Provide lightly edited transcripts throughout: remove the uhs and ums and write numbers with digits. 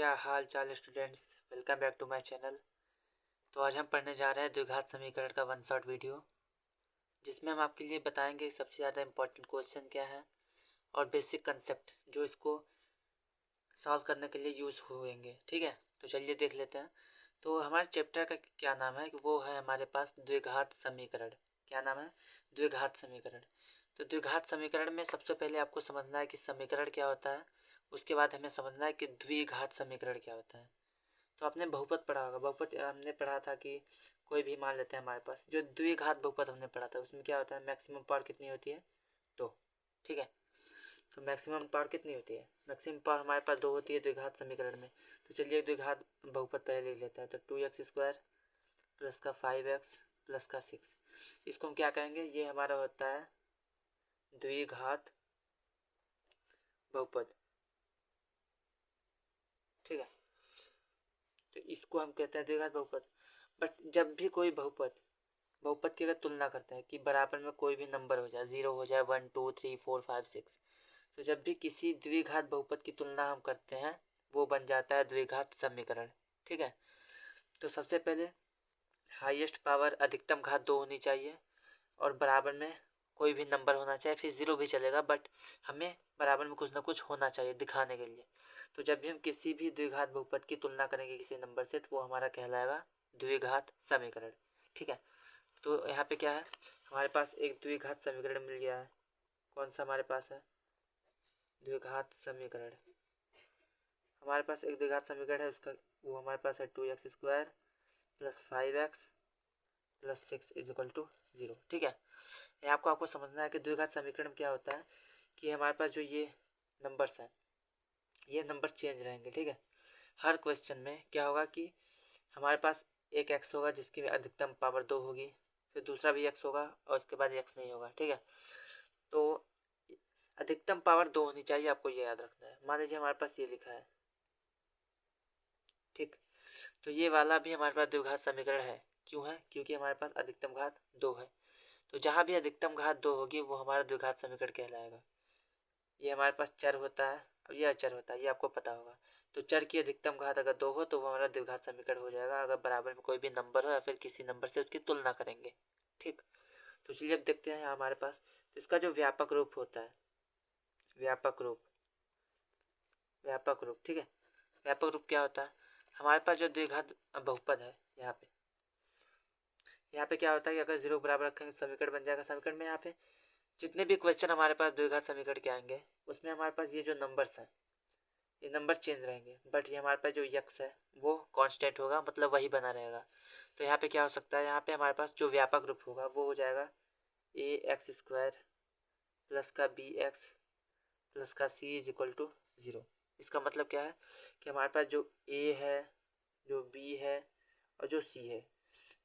क्या हाल चाल students, welcome back to my channel. तो आज हम पढ़ने जा रहे हैं द्विघात समीकरण का वन शॉट वीडियो, जिसमें हम आपके लिए बताएंगे सबसे ज़्यादा इम्पोर्टेंट क्वेश्चन क्या है और बेसिक कंसेप्ट जो इसको सॉल्व करने के लिए यूज़ होंगे। ठीक है, तो चलिए देख लेते हैं। तो हमारे चैप्टर का क्या नाम है, वो है हमारे पास द्विघात समीकरण। क्या नाम है? द्विघात समीकरण। तो द्विघात समीकरण में सबसे पहले आपको समझना है कि समीकरण क्या होता है, उसके बाद हमें समझना है कि द्विघात समीकरण क्या होता है। तो आपने बहुपद पढ़ा होगा। बहुपद हमने पढ़ा था कि कोई भी मान लेते हैं हमारे पास, जो द्विघात बहुपद हमने पढ़ा था उसमें क्या होता है, मैक्सिमम पावर कितनी होती है? 2। ठीक है, तो मैक्सिमम पावर कितनी होती है? मैक्सिमम पावर हमारे पास 2 होती है द्विघात समीकरण में। तो चलिए द्विघात बहुपद पहले लिख लेते हैं। तो 2x² प्लस का 5x प्लस का 6, इसको हम क्या कहेंगे? ये हमारा होता है द्विघात बहुपद। ठीक है, तो इसको हम कहते हैं द्विघात बहुपद। बट जब भी कोई बहुपद की अगर तुलना करते हैं कि बराबर में कोई भी नंबर हो जाए, 0 हो जाए, 1 2 3 4 5 6, तो जब भी किसी द्विघात बहुपद की तुलना हम करते हैं वो बन जाता है द्विघात समीकरण। ठीक है, तो सबसे पहले हाईएस्ट पावर अधिकतम घात 2 होनी चाहिए और बराबर में कोई भी नंबर होना चाहिए, फिर 0 भी चलेगा, बट हमें बराबर में कुछ ना कुछ होना चाहिए दिखाने के लिए। तो जब भी हम किसी भी द्विघात बहुपद की तुलना करेंगे किसी नंबर से, तो वो हमारा कहलाएगा द्विघात समीकरण। ठीक है, तो यहाँ पे क्या है, हमारे पास एक द्विघात समीकरण मिल गया है। कौन सा हमारे पास है? द्विघात समीकरण। हमारे पास एक द्विघात समीकरण है, उसका वो हमारे पास है 2x² plus 5x plus 6 is equal to 0। ठीक है, यहाँ आपको समझना है कि द्विघात समीकरण में क्या होता है कि हमारे पास जो ये नंबर्स हैं, ये नंबर चेंज रहेंगे। ठीक है, हर क्वेश्चन में क्या होगा कि हमारे पास एक x होगा जिसकी अधिकतम पावर 2 होगी, फिर दूसरा भी x होगा और उसके बाद x नहीं होगा। ठीक है, तो अधिकतम पावर 2 होनी चाहिए, आपको ये याद रखना है। मान लीजिए हमारे पास ये लिखा है, ठीक, तो ये वाला भी हमारे पास द्विघात समीकरण है। क्यों है? क्योंकि हमारे पास अधिकतम घात 2 है। तो जहाँ भी अधिकतम घात 2 होगी वो हमारा द्विघात समीकरण कहलाएगा। ये हमारे पास चर होता है और ये अचर होता है, ये आपको पता होगा। तो चर की अधिकतम घात अगर 2 हो तो वो हमारा द्विघात समीकरण हो जाएगा, अगर बराबर में कोई भी नंबर हो या फिर किसी नंबर से उसकी तुलना करेंगे। ठीक, तो चलिए अब देखते हैं हमारे पास। तो इसका जो व्यापक रूप होता है, व्यापक रूप, व्यापक रूप, ठीक है, व्यापक रूप क्या होता है? हमारे पास जो द्विघात बहुपद है, यहाँ पे क्या होता है कि अगर 0 बराबर रखेंगे समीकरण बन जाएगा। समीकरण में यहाँ पे जितने भी क्वेश्चन हमारे पास द्विघात समीकरण के आएंगे उसमें हमारे पास ये जो नंबर्स हैं, ये नंबर चेंज रहेंगे, बट ये हमारे पास जो यक्स है वो कांस्टेंट होगा, मतलब वही बना रहेगा। तो यहाँ पे क्या हो सकता है, यहाँ पे हमारे पास जो व्यापक रूप होगा वो हो जाएगा ax² प्लस का bx प्लस का c इज इक्वल टू 0। इसका मतलब क्या है कि हमारे पास जो a है, जो b है और जो c है,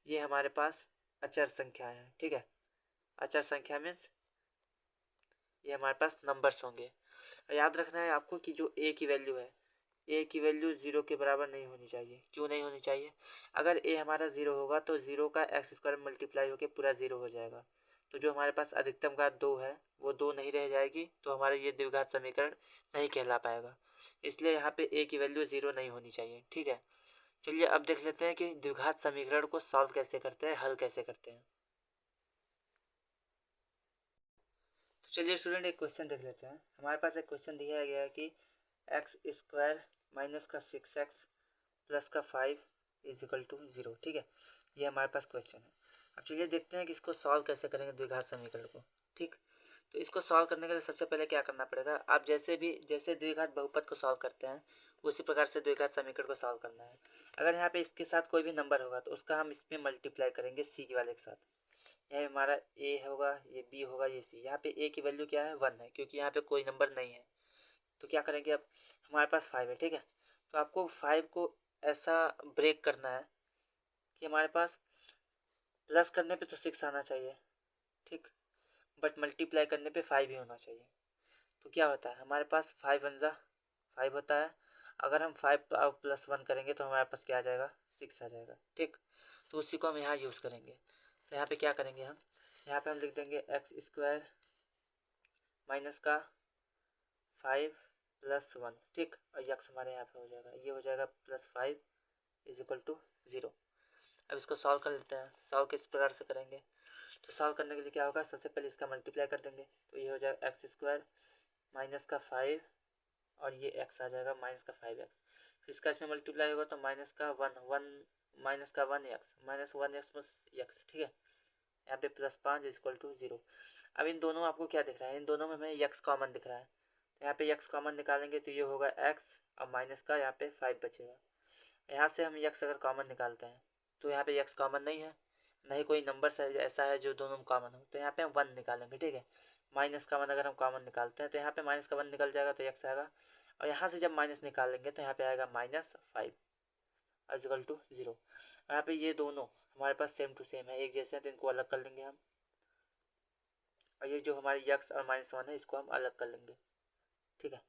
ये हमारे पास अचर संख्या है। ठीक है, अचर संख्या मीन्स ये हमारे पास नंबर्स होंगे। याद रखना है आपको कि जो a की वैल्यू है, ए की वैल्यू 0 के बराबर नहीं होनी चाहिए। क्यों नहीं होनी चाहिए? अगर ए हमारा 0 होगा तो 0 का x² मल्टीप्लाई होकर पूरा 0 हो जाएगा। तो जो हमारे पास अधिकतम घात 2 है वो 2 नहीं रह जाएगी, तो हमारा ये द्विघात समीकरण नहीं कहला पाएगा। इसलिए यहाँ पे ए की वैल्यू 0 नहीं होनी चाहिए। ठीक है, चलिए अब देख लेते हैं कि द्विघात समीकरण को सॉल्व कैसे करते हैं, हल कैसे करते हैं। तो चलिए स्टूडेंट एक क्वेश्चन देख लेते हैं। हमारे पास एक क्वेश्चन दिया गया है कि x² माइनस का 6x प्लस का 5 इज इक्वल टू 0। ठीक है, ये हमारे पास क्वेश्चन है। अब चलिए देखते हैं कि इसको सॉल्व कैसे करेंगे द्विघात समीकरण को। ठीक, तो इसको सॉल्व करने के लिए सबसे पहले क्या करना पड़ेगा, आप जैसे द्विघात बहुपद को सॉल्व करते हैं उसी प्रकार से द्विघात समीकरण को सॉल्व करना है। अगर यहाँ पे इसके साथ कोई भी नंबर होगा तो उसका हम इसमें मल्टीप्लाई करेंगे सी वाले के साथ। यहाँ हमारा ए होगा, ये बी होगा, ये सी। यहाँ पे ए की वैल्यू क्या है? 1 है, क्योंकि यहाँ पे कोई नंबर नहीं है। तो क्या करेंगे, अब हमारे पास 5 है। ठीक है, तो आपको 5 को ऐसा ब्रेक करना है कि हमारे पास प्लस करने पे तो 6 आना चाहिए, ठीक, बट मल्टीप्लाई करने पे 5 ही होना चाहिए। तो क्या होता है, हमारे पास 5 वन जा 5 होता है। अगर हम 5 प्लस 1 करेंगे तो हमारे पास क्या आ जाएगा? 6 आ जाएगा। ठीक, तो उसी को हम यहाँ यूज़ करेंगे। तो यहाँ पे क्या करेंगे, हम यहाँ पे हम लिख देंगे x² माइनस का 5 +1, ठीक। और यक्स हमारे यहाँ पे हो जाएगा, ये हो जाएगा +5 इज इक्वल टू 0। अब इसको सॉल्व कर लेते हैं। सॉल्व किस प्रकार से करेंगे, तो सॉल्व करने के लिए क्या होगा, सबसे पहले इसका मल्टीप्लाई कर देंगे, तो ये हो जाएगा x² माइनस का 5 और ये x आ जाएगा माइनस का 5x। फिर इसका इसमें मल्टीप्लाई होगा तो माइनस का 1 माइनस का 1x minus 1x plus x, ठीक है। यहाँ पे +5 इज इक्वल टू 0। अब इन दोनों में आपको क्या दिख रहा है, इन दोनों में हमें x कॉमन दिख रहा है, तो यहाँ पे x कॉमन निकालेंगे तो ये होगा x और माइनस का यहाँ पे 5 बचेगा। यहाँ से हम x अगर कॉमन निकालते हैं तो यहाँ पे x कॉमन नहीं है, नहीं कोई नंबर ऐसा है जो दोनों में कॉमन हो, तो यहाँ पे हम 1 निकालेंगे, ठीक है। माइनस का 1 अगर हम कॉमन निकालते हैं तो यहाँ पे माइनस का 1 निकल जाएगा तो x आएगा, और यहाँ से जब माइनस निकालेंगे तो यहाँ पे आएगा -5 इक्वल टू 0। यहाँ पे ये दोनों हमारे पास सेम टू सेम है, एक जैसे हैं, तो इनको अलग कर लेंगे हम, और ये जो हमारी x और -1 है इसको हम अलग कर लेंगे, ठीक है।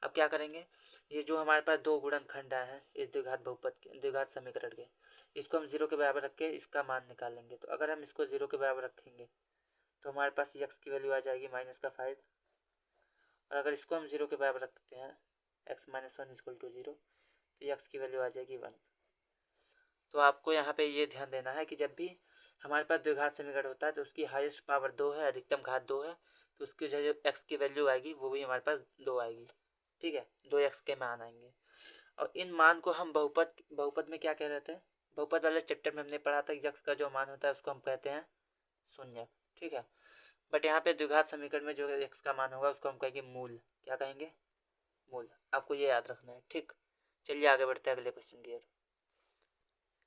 अब क्या करेंगे, ये जो हमारे पास दो गुणनखंड हैं इस द्विघात बहुपद के, द्विघात समीकरण के, इसको हम 0 के बराबर रख के इसका मान निकाल लेंगे। तो अगर हम इसको 0 के बराबर रखेंगे तो हमारे पास x की वैल्यू आ जाएगी -5, और अगर इसको हम 0 के बराबर रखते हैं x - 1 इक्वल टू 0, तो x की वैल्यू आ जाएगी 1। तो आपको यहाँ पे ये ध्यान देना है कि जब भी हमारे पास द्विघात समीकरण होता है तो उसकी हाईएस्ट पावर 2 है, अधिकतम घात 2 है, तो उसकी जो x की वैल्यू आएगी वो भी हमारे पास 2 आएगी, ठीक है। 2x के मान आएंगे, और इन मान को हम बहुपद में क्या कह रहे थे, बहुपद वाले चैप्टर में हमने पढ़ा था कि x का जो मान होता है उसको हम कहते हैं शून्य, ठीक है। बट यहाँ पे द्विघात समीकरण में जो x का मान होगा उसको हम कहेंगे मूल। क्या कहेंगे, मूल। आपको ये याद रखना है, ठीक। चलिए आगे बढ़ते हैं अगले क्वेश्चन की ओर।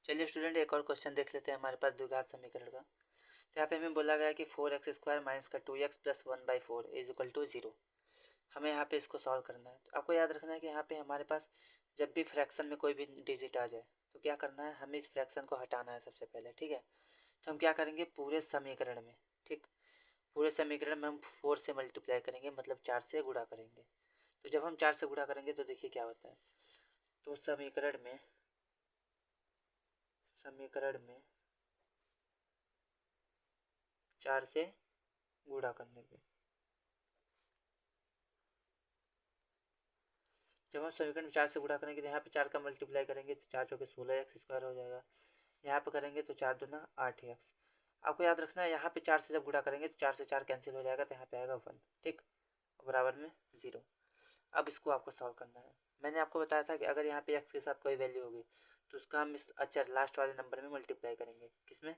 चलिए स्टूडेंट एक और क्वेश्चन देख लेते हैं हमारे पास द्विघात समीकरण का। तो यहाँ पे हमें बोला गया कि 4x² माइनस का 2x plus 1/4 is equal to 0। हमें यहाँ पे इसको सॉल्व करना है। तो आपको याद रखना है कि यहाँ पे हमारे पास जब भी फ्रैक्शन में कोई भी डिजिट आ जाए तो क्या करना है, हमें इस फ्रैक्शन को हटाना है सबसे पहले, ठीक है। तो हम क्या करेंगे, पूरे समीकरण में, ठीक, पूरे समीकरण में हम 4 से मल्टीप्लाई करेंगे, मतलब 4 से गुणा करेंगे। तो जब हम 4 से गुणा करेंगे तो देखिए क्या होता है, तो समीकरण में 4 से गुणा करने पे, जब हम समीकरण में 4 से गुणा करेंगे तो यहाँ पे 4 का मल्टीप्लाई करेंगे तो 4 चौके 16x² हो जाएगा। यहाँ पे करेंगे तो 4 दूना 8x। आपको याद रखना है यहाँ पे 4 से जब गुणा करेंगे तो 4 से 4 कैंसिल हो जाएगा, तो यहाँ पे आएगा 1, ठीक, बराबर में 0। अब इसको आपको सॉल्व करना है। मैंने आपको बताया था कि अगर यहाँ पे x के साथ कोई वैल्यू होगी तो उसका हम इस अचर लास्ट वाले नंबर में मल्टीप्लाई करेंगे। किसमें,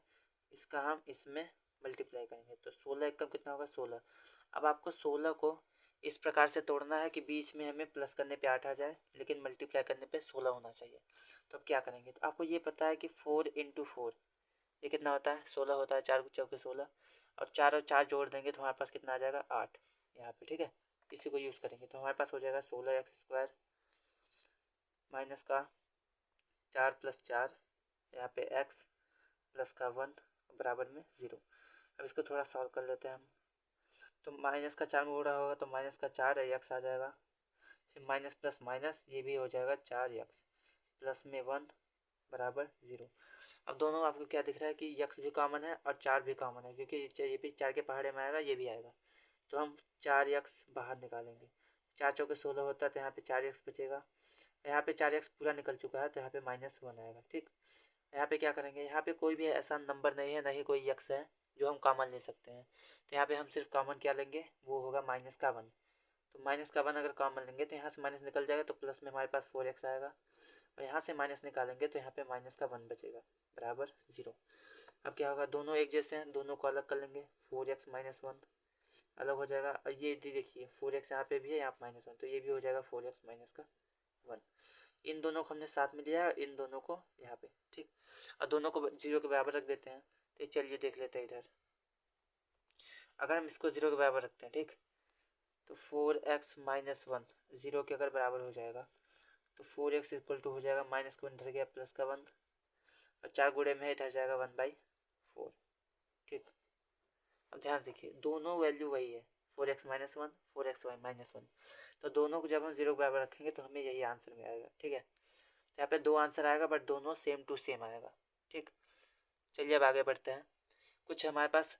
इसका हम इसमें मल्टीप्लाई करेंगे, तो 16 एकम कितना होगा 16। अब आपको 16 को इस प्रकार से तोड़ना है कि बीच में हमें प्लस करने पे 8 आ जाए, लेकिन मल्टीप्लाई करने पे 16 होना चाहिए। तो अब क्या करेंगे, तो आपको ये पता है कि 4 इंटू 4 ये कितना होता है, 16 होता है, 4 चौके 16, और 4 जोड़ देंगे तो हमारे पास कितना आ जाएगा 8 यहाँ पे, ठीक है। इसी को यूज़ करेंगे तो हमारे पास हो जाएगा 16x² माइनस का 4 + 4 यहाँ पे x प्लस का 1 बराबर में 0। अब इसको थोड़ा सॉल्व कर लेते हैं हम। तो माइनस का 4 में गुणा होगा तो माइनस का 4 x आ जाएगा, फिर माइनस प्लस माइनस ये भी हो जाएगा 4x प्लस में 1 बराबर 0। अब दोनों आपको क्या दिख रहा है कि x भी कॉमन है और 4 भी कॉमन है, क्योंकि ये भी 4 के पहाड़े में आएगा, ये भी आएगा, तो हम 4x बाहर निकालेंगे। 4 चौके 16 होता है तो यहाँ पे 4x बचेगा, यहाँ पे 4x पूरा निकल चुका है तो यहाँ पे -1 आएगा, ठीक। यहाँ पे क्या करेंगे, यहाँ पे कोई भी ऐसा नंबर नहीं है, नहीं कोई x है जो हम कॉमन ले सकते हैं, तो यहाँ पे हम सिर्फ कॉमन क्या लेंगे, वो होगा -1। तो -1 अगर कॉमन लेंगे तो यहाँ से माइनस निकल जाएगा, तो प्लस में हमारे पास 4x आएगा, और यहाँ से माइनस निकालेंगे तो यहाँ पे -1 बचेगा बराबर 0। अब क्या होगा, दोनों एक जैसे हैं, दोनों को अलग कर लेंगे, 4x - 1 अलग हो जाएगा, और ये देखिए 4x यहाँ पे भी है, यहाँ पे -1, तो ये भी हो जाएगा 4x - 1। इन दोनों को हमने साथ में लिया और इन दोनों को यहाँ पे, ठीक, और दोनों को 0 के बराबर रख देते हैं। तो चलिए देख लेते हैं इधर, अगर हम इसको 0 के बराबर रखते हैं, ठीक, तो 4x - 1 0 के अगर बराबर हो जाएगा तो 4x इक्वल टू हो जाएगा माइनस का 1 इधर गया प्लस का 1, और 4 गुणे में इधर जाएगा 1/4, ठीक। अब ध्यान देखिए दोनों वैल्यू वही है, 4x - 1 4x - 1, तो दोनों को जब हम 0 के बराबर रखेंगे तो हमें यही आंसर में आएगा, ठीक है। यहाँ पे 2 आंसर आएगा बट दोनों सेम टू सेम आएगा, ठीक। चलिए अब आगे बढ़ते हैं। कुछ हमारे पास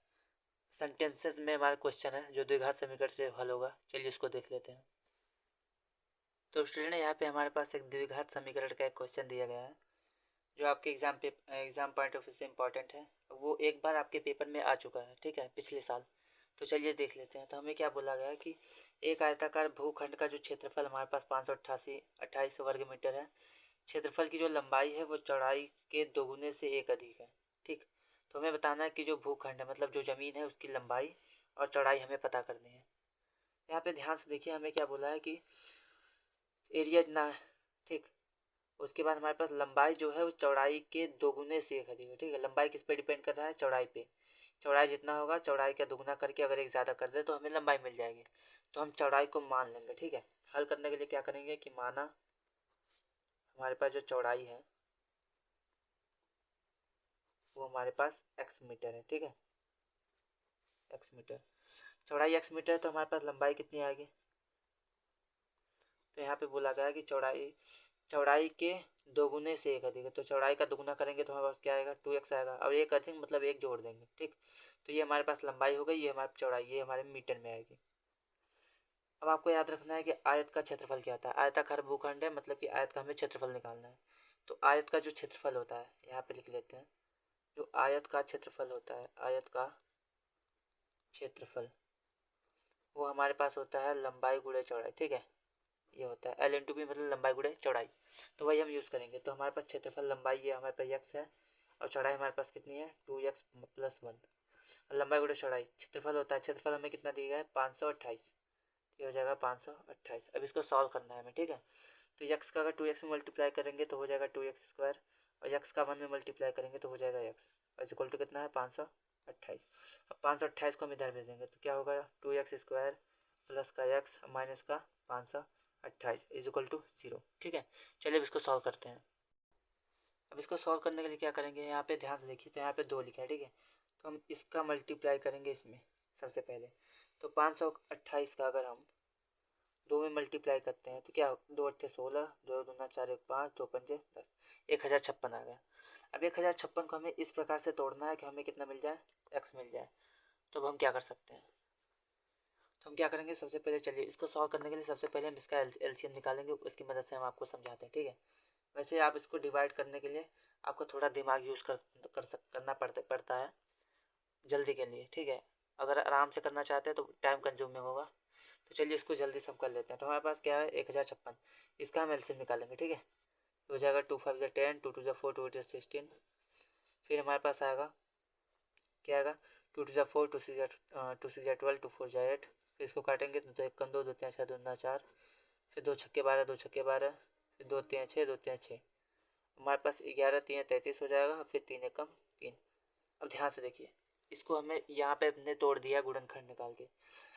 सेंटेंसेस में हमारा क्वेश्चन है जो द्विघात समीकरण से हल होगा, चलिए उसको देख लेते हैं। तो स्टूडेंट यहाँ पे हमारे पास एक द्विघात समीकरण का एक क्वेश्चन दिया गया है जो आपके एग्जाम पॉइंट ऑफ व्यू से इम्पोर्टेंट है। वो एक बार आपके पेपर में आ चुका है, ठीक है, पिछले साल। तो चलिए देख लेते हैं। तो हमें क्या बोला गया है कि एक आयताकार भूखंड का जो क्षेत्रफल हमारे पास 588 वर्ग मीटर है, क्षेत्रफल की जो लंबाई है वो चौड़ाई के दोगुने से एक अधिक है, ठीक। तो हमें बताना है कि जो भूखंड है मतलब जो ज़मीन है उसकी लंबाई और चौड़ाई हमें पता करनी है। यहाँ पे ध्यान से देखिए, हमें क्या बोला है कि एरिया इतना है, ठीक। उसके बाद हमारे पास लंबाई जो है वो चौड़ाई के दोगुने से एक अधिक है, ठीक है। लंबाई किस पे डिपेंड कर रहा है? चौड़ाई पे। चौड़ाई जितना होगा चौड़ाई का दुगुना करके अगर एक ज़्यादा कर दे तो हमें लंबाई मिल जाएगी। तो हम चौड़ाई को मान लेंगे, ठीक है। हल करने के लिए क्या करेंगे कि माना हमारे पास जो चौड़ाई है वो हमारे पास x मीटर है, ठीक है। x मीटर, चौड़ाई x मीटर है तो हमारे पास लंबाई कितनी आएगी? तो यहाँ पे बोला गया है कि चौड़ाई के दोगुने से एक अधिक है। तो चौड़ाई का दुगुना करेंगे तो हमारे पास क्या आएगा? 2x आएगा। और एक अधिक मतलब एक जोड़ देंगे, ठीक। तो ये हमारे पास लंबाई हो गई, ये हमारी चौड़ाई, ये हमारे मीटर में आएगी। अब आपको याद रखना है कि आयत का क्षेत्रफल क्या होता है। आयताकार भूखंड है मतलब कि आयत का हमें क्षेत्रफल निकालना है। तो आयत का जो क्षेत्रफल होता है, यहाँ पे लिख लेते हैं, जो आयत का क्षेत्रफल होता है, आयत का क्षेत्रफल वो हमारे पास होता है लंबाई गुणे चौड़ाई, ठीक है। ये होता है L×B मतलब लंबाई गुणे चौड़ाई। तो वही हम यूज़ करेंगे। तो हमारे पास क्षेत्रफल लंबाई ये हमारे पास x है और चौड़ाई हमारे पास कितनी है? 2x+1। लंबाई गुणे चौड़ाई क्षेत्रफल होता है, क्षेत्रफल हमें कितना दिया है? 528। ये हो जाएगा 528। अब इसको सॉल्व करना है हमें, ठीक है। तो x का अगर 2x में मल्टीप्लाई करेंगे तो हो जाएगा 2x² और x का 1 में मल्टीप्लाई करेंगे तो हो जाएगा x इक्वल टू कितना है? 528। अब 528 को हम इधर भेजेंगे तो क्या होगा? 2x² प्लस का x माइनस का 528 इज इक्वल टू 0, ठीक है। चलिए अब इसको सॉल्व करते हैं। अब इसको सॉल्व करने के लिए क्या करेंगे? यहाँ पे ध्यान से देखिए, तो यहाँ पे 2 लिखा है, ठीक है। तो हम इसका मल्टीप्लाई करेंगे इसमें सबसे पहले। तो 528 का अगर हम 2 में मल्टीप्लाई करते हैं तो क्या? 2 8 16, 2 दूना 4 1 5, 2 5 10, 1056 आ गया। अब 1056 को हमें इस प्रकार से तोड़ना है कि हमें कितना मिल जाए? x मिल जाए। तो अब हम क्या कर सकते हैं? तो हम क्या करेंगे? सबसे पहले चलिए इसको सॉल्व करने के लिए सबसे पहले हम इसका एलसीएम निकालेंगे, उसकी मदद से हम आपको समझाते हैं, ठीक है। वैसे आप इसको डिवाइड करने के लिए आपको थोड़ा दिमाग यूज़ करना पड़ता है जल्दी के लिए, ठीक है। अगर आराम से करना चाहते हैं तो टाइम कंज्यूमिंग होगा। तो चलिए इसको जल्दी सब कर लेते हैं। तो हमारे पास क्या है? 1056, इसका हम एलसीएम निकालेंगे, ठीक है। तो हो जाएगा 2 5 10, 2 2 4, 2 8 16। फिर हमारे पास आएगा क्या आएगा? 2 2 4, 2 6 12, 2 4 8। फिर इसको काटेंगे तो 1 2, 2 3 6, 2 9 4, फिर 2 छक्के 12, 2 छक्के 12, फिर 2 3 6, 2 3 6। हमारे पास 11 3 33 हो जाएगा। फिर 3 1 3। अब ध्यान से देखिए, इसको हमें यहाँ पे अपने तोड़ दिया गुणनखंड निकाल के।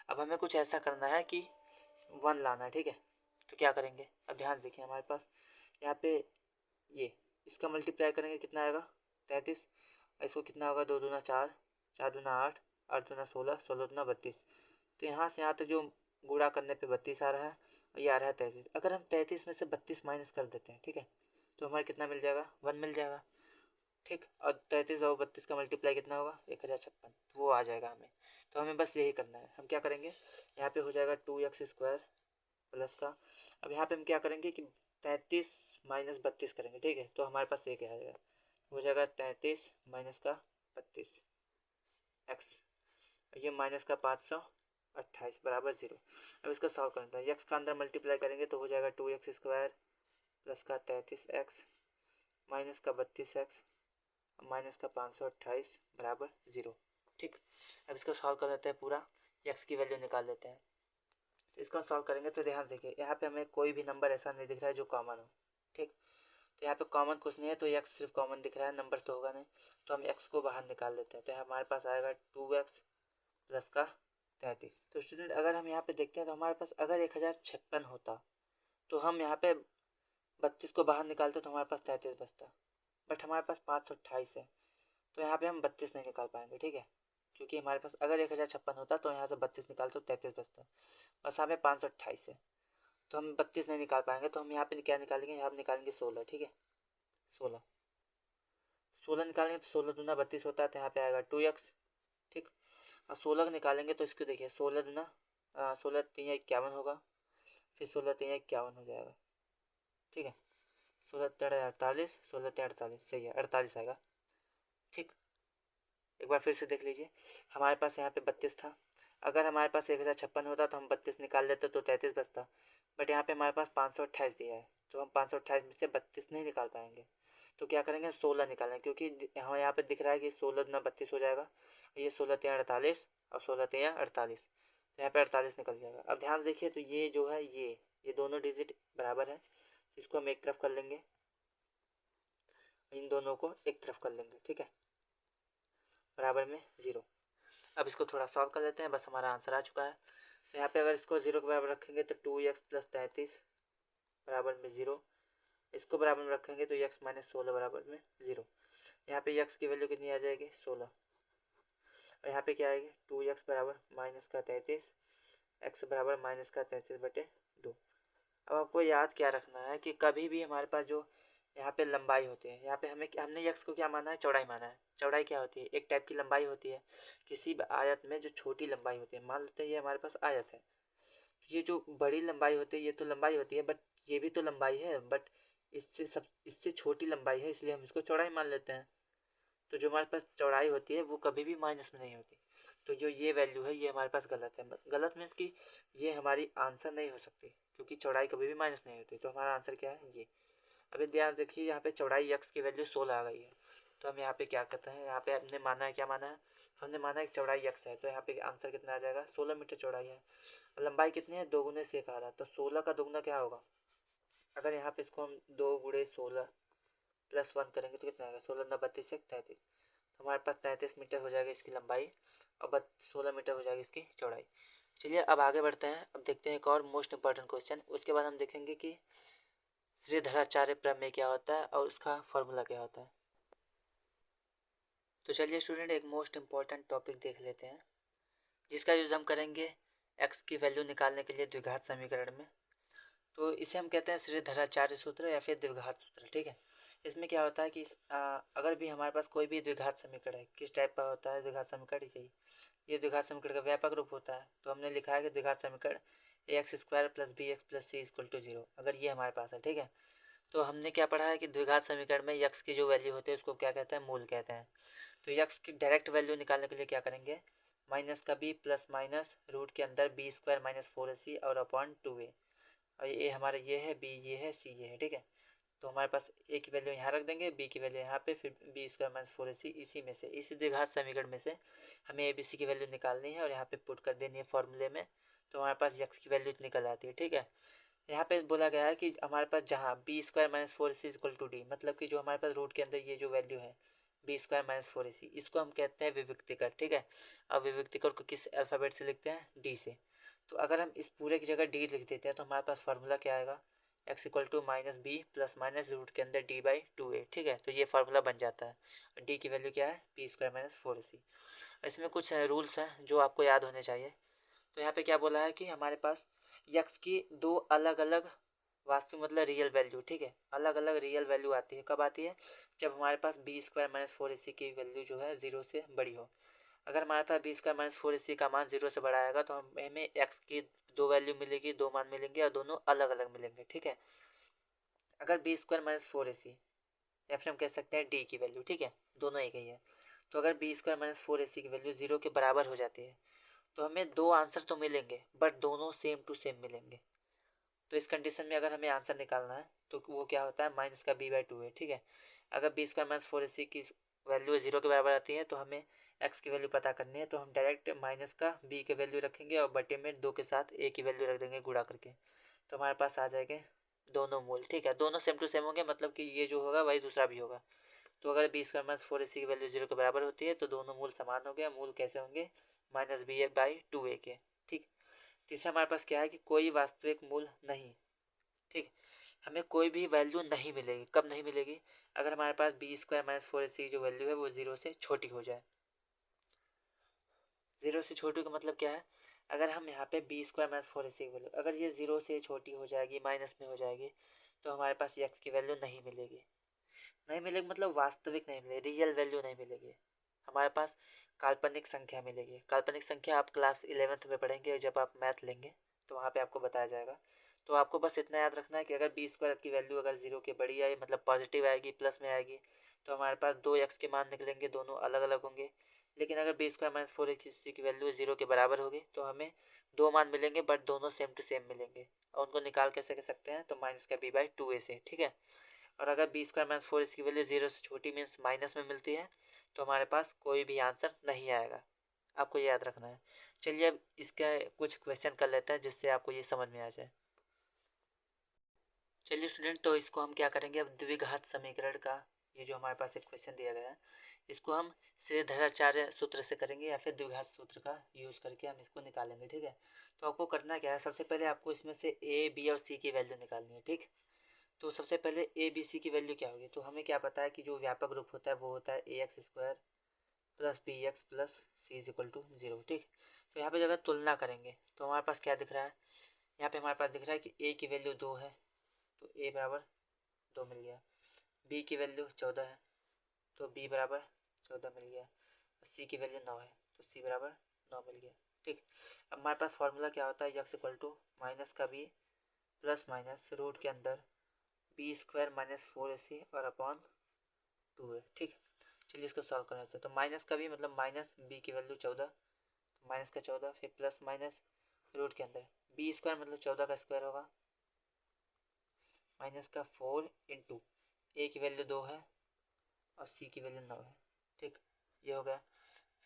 अब हमें कुछ ऐसा करना है कि 1 लाना है, ठीक है। तो क्या करेंगे? अब ध्यान से देखिए, हमारे पास यहाँ पे ये इसका मल्टीप्लाई करेंगे कितना आएगा? 33। इसको कितना होगा? 2 दूना 4, 4 दूना 8, 8 दूना 16, 16 दूना 32। तो यहाँ से यहाँ तक जो गुणा करने पे 32 आ रहा है और ये आ रहा है 33। अगर हम 33 में से 32 माइनस कर देते हैं, ठीक है, तो हमारे कितना मिल जाएगा? 1 मिल जाएगा, ठीक। और 33 और 32 का मल्टीप्लाई कितना होगा? 1056, तो वो आ जाएगा हमें। तो हमें बस यही करना है। हम क्या करेंगे? यहाँ पे हो जाएगा 2x² प्लस का, अब यहाँ पे हम क्या करेंगे कि 33 माइनस 32 करेंगे, ठीक है। तो हमारे पास एक आ जाएगा, हो जाएगा 33 माइनस का 32 x, ये माइनस का 528 बराबर 0। अब इसको सॉल्व करना है। x का अंदर मल्टीप्लाई करेंगे तो हो जाएगा 2x² प्लस का 33x माइनस का 32x माइनस का 528 बराबर 0, ठीक। अब इसको सॉल्व कर लेते हैं पूरा, x की वैल्यू निकाल लेते हैं। तो इसको सॉल्व करेंगे तो ध्यान देखिए, यहाँ पे हमें कोई भी नंबर ऐसा नहीं दिख रहा है जो कॉमन हो, ठीक। तो यहाँ पे कॉमन कुछ नहीं है तो x सिर्फ कॉमन दिख रहा है, नंबर तो होगा नहीं। तो हम x को बाहर निकाल लेते हैं। तो हमारे पास आएगा 2x प्लस का 33। तो स्टूडेंट अगर हम यहाँ पे देखते हैं तो हमारे पास अगर 1056 होता तो हम यहाँ पे 32 को बाहर निकालते तो हमारे पास 33 बचता। बट हमारे पास 528 है तो यहाँ पे हम 32 नहीं निकाल पाएंगे, ठीक है। क्योंकि हमारे पास अगर 1056 होता तो यहाँ से 32 निकालते तो 33 बचता, बस हमें 528 है तो हम 32 नहीं निकाल पाएंगे। तो हम यहाँ पे क्या निकालेंगे? यहाँ पे निकालेंगे 16, ठीक है। 16 निकालेंगे तो 16 दूना 32 होता है, तो यहाँ पे आएगा 2x, ठीक। और 16 निकालेंगे तो इसको देखिए, 16 दूना 16 3 51 होगा फिर 16 3 51 हो जाएगा। ठीक है, 16 3 48, 16 3 48, सही है 48 आएगा। ठीक, एक बार फिर से देख लीजिए, हमारे पास यहाँ पे 32 था। अगर हमारे पास 1056 होता तो हम 32 निकाल लेते तो 33 बचता, बट यहाँ पे हमारे पास 528 दिया है, तो हम 528 में से 32 नहीं निकाल पाएंगे। तो क्या करेंगे, 16 निकालेंगे, क्योंकि हमें यहाँ पे दिख रहा है कि 16 दूना 32 हो जाएगा, ये 16 3 48 और 16 3 48, तो यहाँ पे 48 निकल जाएगा। अब ध्यान से देखिए, तो ये जो है ये दोनों डिजिट बराबर है, इसको हम एक तरफ कर लेंगे, इन दोनों को एक तरफ कर लेंगे। ठीक है, बराबर में 0। अब इसको थोड़ा सॉल्व कर लेते हैं, बस हमारा आंसर आ चुका है। तो यहाँ पे अगर इसको 0 के बराबर रखेंगे तो 2x प्लस 33 बराबर में 0, इसको बराबर में रखेंगे तो x माइनस 16 बराबर में 0। यहाँ पे x की वैल्यू कितनी आ जाएगी, 16, और यहाँ पे क्या आएगी, 2x बराबर माइनस का 33, x बराबर माइनस का 33/2। अब आपको याद क्या रखना है कि कभी भी हमारे पास जो यहाँ पे लंबाई होती है, यहाँ पे हमने x को क्या माना है, चौड़ाई माना है। चौड़ाई क्या होती है, एक टाइप की लंबाई होती है किसी आयत में जो छोटी लंबाई होती है। मान लेते हैं ये हमारे पास आयत है, तो ये जो बड़ी लंबाई होती है ये तो लंबाई होती है, बट ये भी तो लंबाई है, बट इससे छोटी लंबाई है, इसलिए हम इसको चौड़ाई मान लेते हैं। तो जो हमारे पास चौड़ाई होती है वो कभी भी माइनस में नहीं होती। तो जो ये वैल्यू है ये हमारे पास गलत है, गलत मीन्स कि ये हमारी आंसर नहीं हो सकती, क्योंकि चौड़ाई कभी भी माइनस नहीं होती। तो हमारा आंसर क्या है, ये। अभी ध्यान देखिए, यहाँ पे चौड़ाई x की वैल्यू 16 आ गई है, तो हम यहाँ पे क्या करते हैं, यहाँ पे हमने माना है, क्या माना है, हमने माना है कि चौड़ाई x है, तो यहाँ पे आंसर कितना आ जाएगा, 16 मीटर चौड़ाई है। लंबाई कितनी है, 2 गुने 1 आ रहा है, तो 16 का दुगना क्या होगा। अगर यहाँ पे इसको हम 2 गुणे 16 प्लस 1 करेंगे तो कितना आएगा, 16 ना 32 से 33, तो हमारे पास 33 मीटर हो जाएगा इसकी लंबाई, और 16 मीटर हो जाएगी इसकी चौड़ाई। चलिए अब आगे बढ़ते हैं, अब देखते हैं एक और मोस्ट इंपॉर्टेंट क्वेश्चन। उसके बाद हम देखेंगे कि श्रीधराचार्य प्रमेय क्या होता है और उसका फॉर्मूला क्या होता है। तो चलिए स्टूडेंट, एक मोस्ट इंपॉर्टेंट टॉपिक देख लेते हैं, जिसका यूज हम करेंगे x की वैल्यू निकालने के लिए द्विघात समीकरण में। तो इसे हम कहते हैं श्रीधराचार्य सूत्र या फिर द्विघात सूत्र। ठीक है, इसमें क्या होता है कि अगर भी हमारे पास कोई भी द्विघात समीकरण है, किस टाइप का होता है द्विघात समीकरण, चाहिए ये द्विघात समीकरण का व्यापक रूप होता है। तो हमने लिखा है कि द्विघात समीकरण ax² + bx + c = 0, अगर ये हमारे पास है। ठीक है, तो हमने क्या पढ़ा है कि द्विघात समीकरण में x की जो वैल्यू होती है उसको क्या कहते हैं, मूल कहते हैं। तो x की डायरेक्ट वैल्यू निकालने के लिए क्या करेंगे, माइनस का b प्लस माइनस रूट के अंदर b² - 4ac और अपॉन 2a, और ये हमारा ये है b, ये है c, ये है। ठीक है, तो हमारे पास a की वैल्यू यहाँ रख देंगे, b की वैल्यू यहाँ पे, फिर b² - 4ac, इसी में से, इसी द्विघात समीकरण में से हमें a b c की वैल्यू निकालनी है और यहाँ पे पुट कर देनी है फॉर्मूले में, तो हमारे पास x की वैल्यू निकल आती है। ठीक है, यहाँ पे बोला गया है कि हमारे पास जहाँ b² - 4ac = d, मतलब कि जो हमारे पास रूट के अंदर ये जो वैल्यू है b² - 4ac, इसको हम कहते हैं विविक्तिकर। ठीक है, अब विविक्तिकर को किस अल्फाबेट से लिखते हैं, d से। तो अगर हम इस पूरे की जगह d लिख देते हैं तो हमारे पास फार्मूला क्या आएगा, x = -b plus minus root के अंदर d/2a। ठीक है, तो ये फार्मूला बन जाता है। d की वैल्यू क्या है, b² - 4ac। इसमें कुछ रूल्स हैं जो आपको याद होने चाहिए। तो यहाँ पे क्या बोला है कि हमारे पास x की दो अलग अलग वास्तविक मतलब रियल वैल्यू, ठीक है, अलग अलग रियल वैल्यू आती है। कब आती है, जब हमारे पास b² - 4ac की वैल्यू जो है 0 से बड़ी हो। अगर हमारे पास b² - 4ac का मान 0 से बड़ा आएगा तो हमें x की दो वैल्यू मिलेगी, दो मान मिलेंगे और दोनों अलग अलग मिलेंगे। ठीक है, अगर b² - 4ac या फिर हम कह सकते हैं d की वैल्यू, ठीक है, दोनों एक ही है, तो अगर b² - 4ac की वैल्यू 0 के बराबर हो जाती है तो हमें दो आंसर तो मिलेंगे, बट दोनों सेम टू सेम मिलेंगे। तो इस कंडीशन में अगर हमें आंसर निकालना है तो वो क्या होता है, माइनस का b/2 है। ठीक है, अगर b² - 4ac की वैल्यू 0 के बराबर आती है तो हमें x की वैल्यू पता करनी है, तो हम डायरेक्ट माइनस का b की वैल्यू रखेंगे और बटे में 2 के साथ a की वैल्यू रख देंगे गुणा करके, तो हमारे पास आ जाएंगे दोनों मूल। ठीक है, दोनों सेम टू सेम होंगे, मतलब कि ये जो होगा वही दूसरा भी होगा। तो अगर b² - 4ac की वैल्यू 0 के बराबर होती है तो दोनों मूल समान हो गया। मूल कैसे होंगे, -b/2a के। ठीक, तीसरा हमारे पास क्या है कि कोई वास्तविक मूल नहीं। ठीक, हमें कोई भी वैल्यू नहीं मिलेगी। कब नहीं मिलेगी, अगर हमारे पास b² - 4ac की जो वैल्यू है वो 0 से छोटी हो जाए। 0 से छोटी का मतलब क्या है, अगर हम यहाँ पे b² - 4ac की वैल्यू अगर ये 0 से छोटी हो जाएगी, माइनस में हो जाएगी, तो हमारे पास x की वैल्यू नहीं मिलेगी। नहीं मिलेगी मतलब वास्तविक नहीं मिलेगी, रियल वैल्यू नहीं मिलेगी, हमारे पास काल्पनिक संख्या मिलेगी। काल्पनिक संख्या आप क्लास 11th में पढ़ेंगे, जब आप मैथ लेंगे तो वहाँ पे आपको बताया जाएगा। तो आपको बस इतना याद रखना है कि अगर बी स्क्वायर की वैल्यू अगर 0 के बड़ी आई, मतलब पॉजिटिव आएगी, प्लस में आएगी, तो हमारे पास दो एक्स के मान निकलेंगे, दोनों अलग अलग होंगे। लेकिन अगर बी स्क्वायर माइनस 4ac की वैल्यू 0 के बराबर होगी तो हमें दो मान मिलेंगे, बट दोनों सेम टू सेम मिलेंगे। और उनको निकाल कैसे कर सकते हैं, तो माइनस का b/2a से, ठीक है। और अगर बी स्क्वायर माइनस 4ac की वैल्यू 0 से छोटी मीन्स माइनस में मिलती है, तो हमारे पास कोई भी आंसर नहीं आएगा। आपको ये याद रखना है। चलिए अब इसका कुछ क्वेश्चन कर लेते हैं जिससे आपको ये समझ में आ जाए। चलिए स्टूडेंट, तो इसको हम क्या करेंगे, अब द्विघात समीकरण का ये जो हमारे पास एक क्वेश्चन दिया गया है, इसको हम श्रीधराचार्य सूत्र से करेंगे या फिर द्विघात सूत्र का यूज करके हम इसको निकालेंगे, ठीक है। तो आपको करना क्या है, सबसे पहले आपको इसमें से ए बी और सी की वैल्यू निकालनी है, ठीक। तो सबसे पहले ए बी सी की वैल्यू क्या होगी, तो हमें क्या पता है कि जो व्यापक रूप होता है वो होता है A x square plus B x plus C is equal to 0, ठीक। तो यहाँ पे अगर तुलना करेंगे तो हमारे पास क्या दिख रहा है, यहाँ पे हमारे पास दिख रहा है कि ए की वैल्यू 2 है, तो ए बराबर 2 मिल गया। बी की वैल्यू 14 है, तो बी बराबर 14 मिल गया। सी की वैल्यू 9 है, तो सी बराबर 9 मिल गया, ठीक। अब हमारे पास फॉर्मूला क्या होता है, एक्स इक्वल टू माइनस का बी प्लस माइनस रूट के अंदर बी स्क्वायर माइनस 4ac और अपॉन 2 है, ठीक। चलिए इसको सॉल्व कर लेते हैं। तो माइनस का बी मतलब माइनस बी की वैल्यू 14, तो माइनस का 14, फिर प्लस माइनस रूट के अंदर बी स्क्वायर मतलब 14 का स्क्वायर होगा, माइनस का 4 इंटू ए की वैल्यू 2 है और सी की वैल्यू 9 है, ठीक। ये हो गया।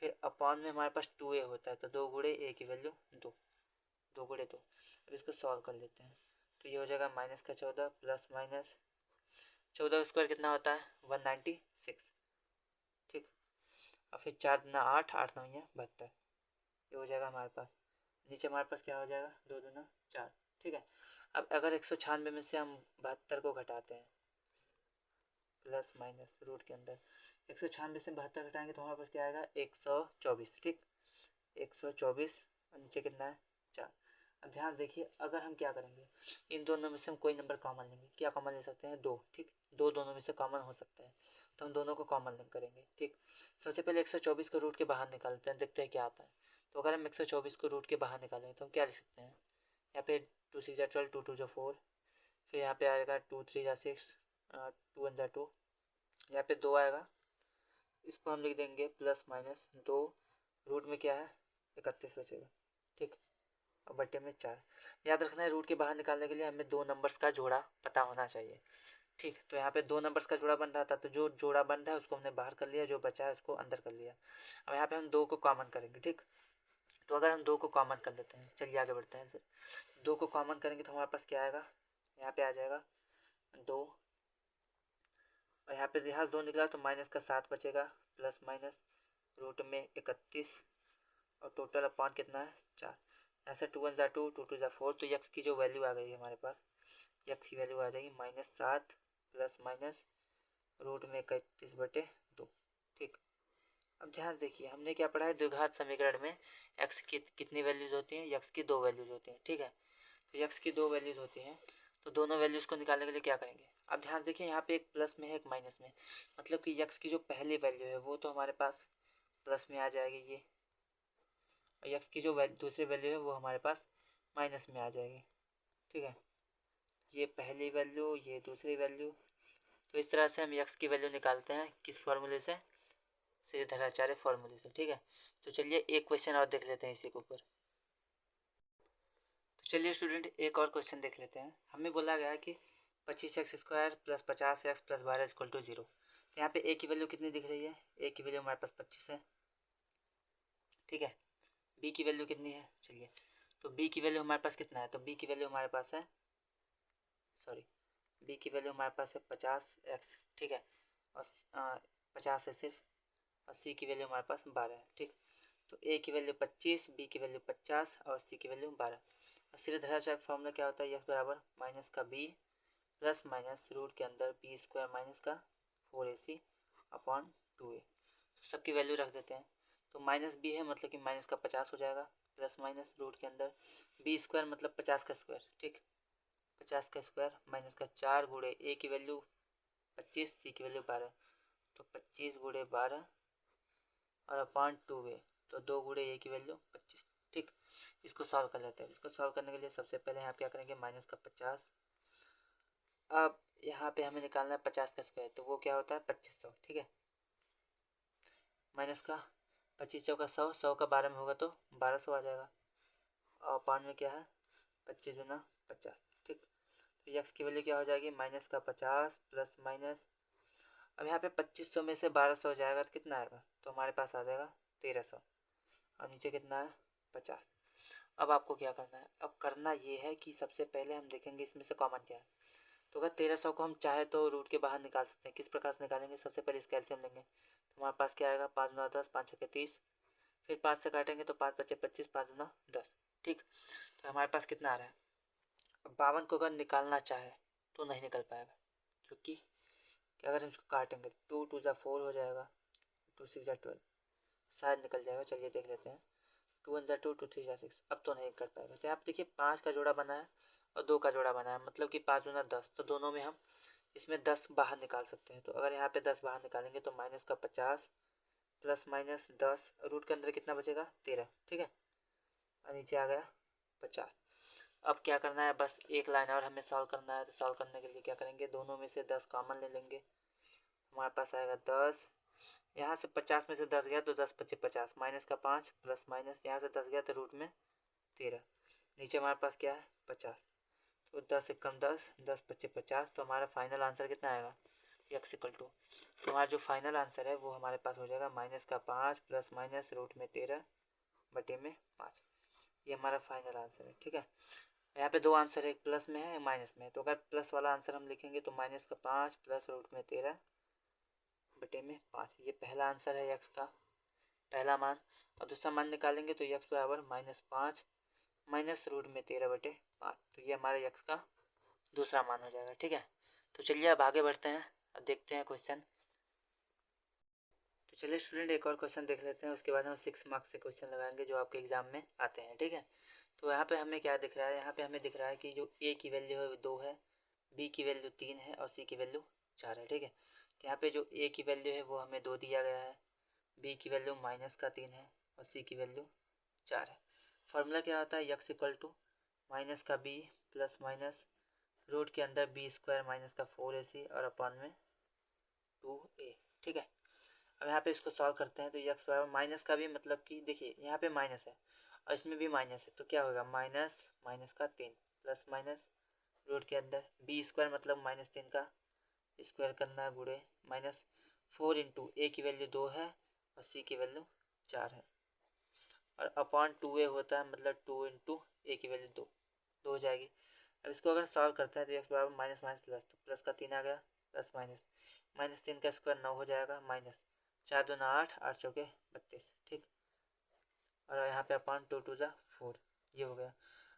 फिर अपॉन में हमारे पास 2a होता है, तो 2 गुणे ए की वैल्यू 2, 2 गुणे 2। अब इसको सॉल्व कर लेते हैं। तो ये हो जाएगा माइनस का 14 प्लस माइनस 14 का स्क्वायर कितना होता है 196, ठीक। और फिर 4 दूना 8, 8 9 72, ये हो जाएगा हमारे पास। नीचे हमारे पास क्या हो जाएगा 2 दूना 4, ठीक है। अब अगर 196 में से हम 72 को घटाते हैं, प्लस माइनस रूट के अंदर 196 से 72 घटाएंगे तो हमारे पास क्या आएगा 124, ठीक। 124 और नीचे कितना है 4। अब ध्यान देखिए, अगर हम क्या करेंगे, इन दोनों में से हम कोई नंबर कॉमन लेंगे। क्या कॉमन ले सकते हैं 2, ठीक। दो दोनों में से कॉमन हो सकता है, तो हम दोनों को कॉमन लिंक करेंगे, ठीक। सबसे पहले 124 को रूट के बाहर निकालते हैं, देखते हैं क्या आता है। तो अगर हम 124 को रूट के बाहर निकालेंगे तो हम क्या लिख सकते हैं, यहाँ पे 2 6 12, 2 2 4, फिर यहाँ पे आएगा 2 3 6, 2 1 2, यहाँ पे 2 आएगा, इसको हम लिख देंगे प्लस माइनस 2, रूट में क्या है 31 बचेगा, ठीक। और बटे में 4। याद रखना है रूट के बाहर निकालने के लिए हमें दो नंबर्स का जोड़ा पता होना चाहिए, ठीक। तो यहाँ पे दो नंबर्स का जोड़ा बन रहा था, तो जो जोड़ा बन रहा है उसको हमने बाहर कर लिया, जो बचा है उसको अंदर कर लिया। अब यहाँ पे हम 2 को कॉमन करेंगे, ठीक। तो अगर हम 2 को कॉमन कर लेते हैं, चलिए आगे बढ़ते हैं। फिर 2 को कॉमन करेंगे तो हमारे पास क्या आएगा, यहाँ पे आ जाएगा 2, और यहाँ पे यहाँ 2 निकला तो माइनस का 7 बचेगा, प्लस माइनस रूट में 31, और टोटल अपॉन कितना है 4। यहाँ से 2 1 2, 2 2 4, तो यक्स की जो वैल्यू आ गई है हमारे पास, यक्स की वैल्यू आ जाएगी -7 प्लस माइनस रूट में 31/2, ठीक। अब ध्यान देखिए, हमने क्या पढ़ा है, द्विघात समीकरण में एक्स की कितनी वैल्यूज होती हैं, यक्स की 2 वैल्यूज होती हैं, ठीक है। तो यक्स की 2 वैल्यूज होती हैं, तो दोनों वैल्यूज को निकालने के लिए क्या करेंगे। अब ध्यान देखिए, यहाँ पे एक प्लस में है एक माइनस में, मतलब कि यक्स की जो पहली वैल्यू है वो तो हमारे पास प्लस में आ जाएगी ये, और यक्स की जो दूसरी वैल्यू है वो हमारे पास माइनस में आ जाएगी, ठीक है। ये पहली वैल्यू, ये दूसरी वैल्यू। तो इस तरह से हम यक्स की वैल्यू निकालते हैं, किस फॉर्मूले से, श्रीधराचार्य फॉर्मूले से, ठीक है। तो चलिए एक क्वेश्चन और देख लेते हैं इसी के ऊपर। तो चलिए स्टूडेंट एक और क्वेश्चन देख लेते हैं। हमें बोला गया है कि 25x² plus 50x plus 12 equal to 0। तो यहाँ पे ए की वैल्यू कितनी दिख रही है, ए की वैल्यू हमारे पास 25 है, ठीक है। बी की वैल्यू कितनी है, चलिए, तो बी की वैल्यू हमारे पास कितना है, तो बी की वैल्यू हमारे पास है, सॉरी, बी की वैल्यू हमारे पास है 50x, ठीक है। और 50 है सिर्फ, और सी की वैल्यू हमारे पास 12 है, ठीक। तो ए की वैल्यू 25, बी की वैल्यू 50 और सी की वैल्यू 12। और श्रीधराचार्य फॉर्मूला क्या होता है, एक्स बराबर माइनस का बी प्लस माइनस रूट के अंदर बी स्क्वायर माइनस का 4ac अपॉन 2a। तो सबकी वैल्यू रख देते हैं। तो माइनस बी है मतलब कि माइनस का 50 हो जाएगा, प्लस माइनस रूट के अंदर बी स्क्वायर मतलब 50 का स्क्वायर, ठीक। 50 का स्क्वायर माइनस का 4 गुणे ए की वैल्यू 25, सी की वैल्यू 12, तो 25 गुणे 12 और अपॉन 2a, तो 2 गुणे ए की वैल्यू 25, ठीक, इसको सॉल्व कर लेते हैं। इसको सॉल्व करने के लिए सबसे पहले यहाँ क्या करेंगे, माइनस का 50। अब यहाँ पे हमें निकालना है 50 का स्क्वायर, तो वो क्या होता है 2500। ठीक है, माइनस का 25 चौका 100, 100 का 12 में होगा तो 1200 आ जाएगा। और पान में क्या है 25 गुना 50। ठीक, तो यक्स की वैल्यू क्या हो जाएगी, माइनस का 50 प्लस माइनस, अब यहाँ पे 2500 में से 1200 हो जाएगा तो कितना आएगा, तो हमारे पास आ जाएगा 1300। और नीचे कितना है 50। अब आपको क्या करना है, अब करना ये है कि सबसे पहले हम देखेंगे इसमें से कॉमन क्या है। तो अगर 1300 को हम चाहे तो रूट के बाहर निकाल सकते हैं। किस प्रकार से निकालेंगे, सबसे पहले इसका एलसीएम लेंगे तो हमारे पास क्या आएगा, 5 गुना 10, 5 छक्के 30, फिर 5 से काटेंगे तो 5 बचे 25, 5 गुना 10। ठीक, तो हमारे पास कितना आ रहा है, अब 52 को अगर निकालना चाहे तो नहीं निकल पाएगा, क्योंकि अगर हम इसको काटेंगे 2 2 जा 4 हो जाएगा, 2 6 जा 12, शायद निकल जाएगा। चलिए देख लेते हैं, 2 1 जा 2, 2 3 जा 6, अब तो नहीं कर पाएगा। तो यहाँ पे देखिए 5 का जोड़ा बना है और 2 का जोड़ा बना है, मतलब कि 5 गुना 10, तो दोनों में हम इसमें 10 बाहर निकाल सकते हैं। तो अगर यहाँ पे 10 बाहर निकालेंगे तो माइनस का 50 प्लस माइनस 10, रूट के अंदर कितना बचेगा 13। ठीक है, और नीचे आ गया 50। अब क्या करना है, बस एक लाइन और हमें सॉल्व करना है। तो सॉल्व करने के लिए क्या करेंगे, दोनों में से 10 कॉमन ले लेंगे, हमारे पास आएगा 10। यहाँ से 50 में से 10 गया तो 10 बचे 50, माइनस का 5 प्लस माइनस, यहाँ से 10 गया तो रूट में 13, नीचे हमारे पास क्या है 50। तो 10 एक कम 10, 10 बचे 50, तो हमारा फाइनल आंसर कितना आएगा, एक्स इक्वल टू, तो हमारा जो फाइनल आंसर है वो हमारे पास हो जाएगा माइनस का 5 प्लस माइनस रूट में 13 बटे में 5। ये हमारा फाइनल आंसर है। ठीक है, यहाँ पे दो आंसर है, एक प्लस में है एक माइनस में है। तो अगर प्लस वाला आंसर हम लिखेंगे तो माइनस का 5 प्लस रूट में 13 बटे में 5, ये पहला आंसर है एक्स का पहला मान। और दूसरा मान निकालेंगे तो एक्स बराबर माइनस 5 माइनस रूट में 13 बटे 5, तो ये हमारे एक्स का दूसरा मान हो जाएगा। ठीक है, तो चलिए अब आगे बढ़ते हैं और देखते हैं क्वेश्चन। तो चलिए स्टूडेंट एक और क्वेश्चन देख लेते हैं, उसके बाद हम 6 मार्क्स से क्वेश्चन लगाएंगे जो आपके एग्जाम में आते हैं। ठीक है, तो यहाँ पे हमें क्या दिख रहा है, यहाँ पे हमें दिख रहा है कि जो ए की वैल्यू है वो 2 है, बी की वैल्यू 3 है और सी की वैल्यू 4 है। ठीक है, तो यहाँ पे जो ए की वैल्यू है वो हमें 2 दिया गया है, बी की वैल्यू माइनस का 3 है और सी की वैल्यू 4 है। फार्मूला क्या होता है, यक्स इक्वल टू माइनस का बी प्लस माइनस रूट के अंदर बी स्क्वायर माइनस का 4ac और अपॉन में 2a। ठीक है, अब यहाँ पे इसको सॉल्व करते हैं तो यक्स बराबर माइनस का भी, मतलब कि देखिए यहाँ पे माइनस है और इसमें भी माइनस है, तो क्या होगा माइनस माइनस का 3 प्लस माइनस रूट के अंदर बी स्क्वायर मतलब माइनस 3 का स्क्वायर करना है गुणे माइनस 4 इंटू ए की वैल्यू 2 है और सी की वैल्यू 4 है और अपॉन 2a होता है, मतलब 2 इंटू ए की वैल्यू 2 हो जाएगी। अब इसको अगर सॉल्व करते हैं तो एक्स बराबर माइनस माइनस प्लस, तो प्लस का 3 आ गया प्लस माइनस माइनस 3 का स्क्वायर 9 हो जाएगा, माइनस 4 दूना 8, 8 चौके 32। ठीक, और यहाँ पे अपॉन 2 2 जा 4, ये हो गया।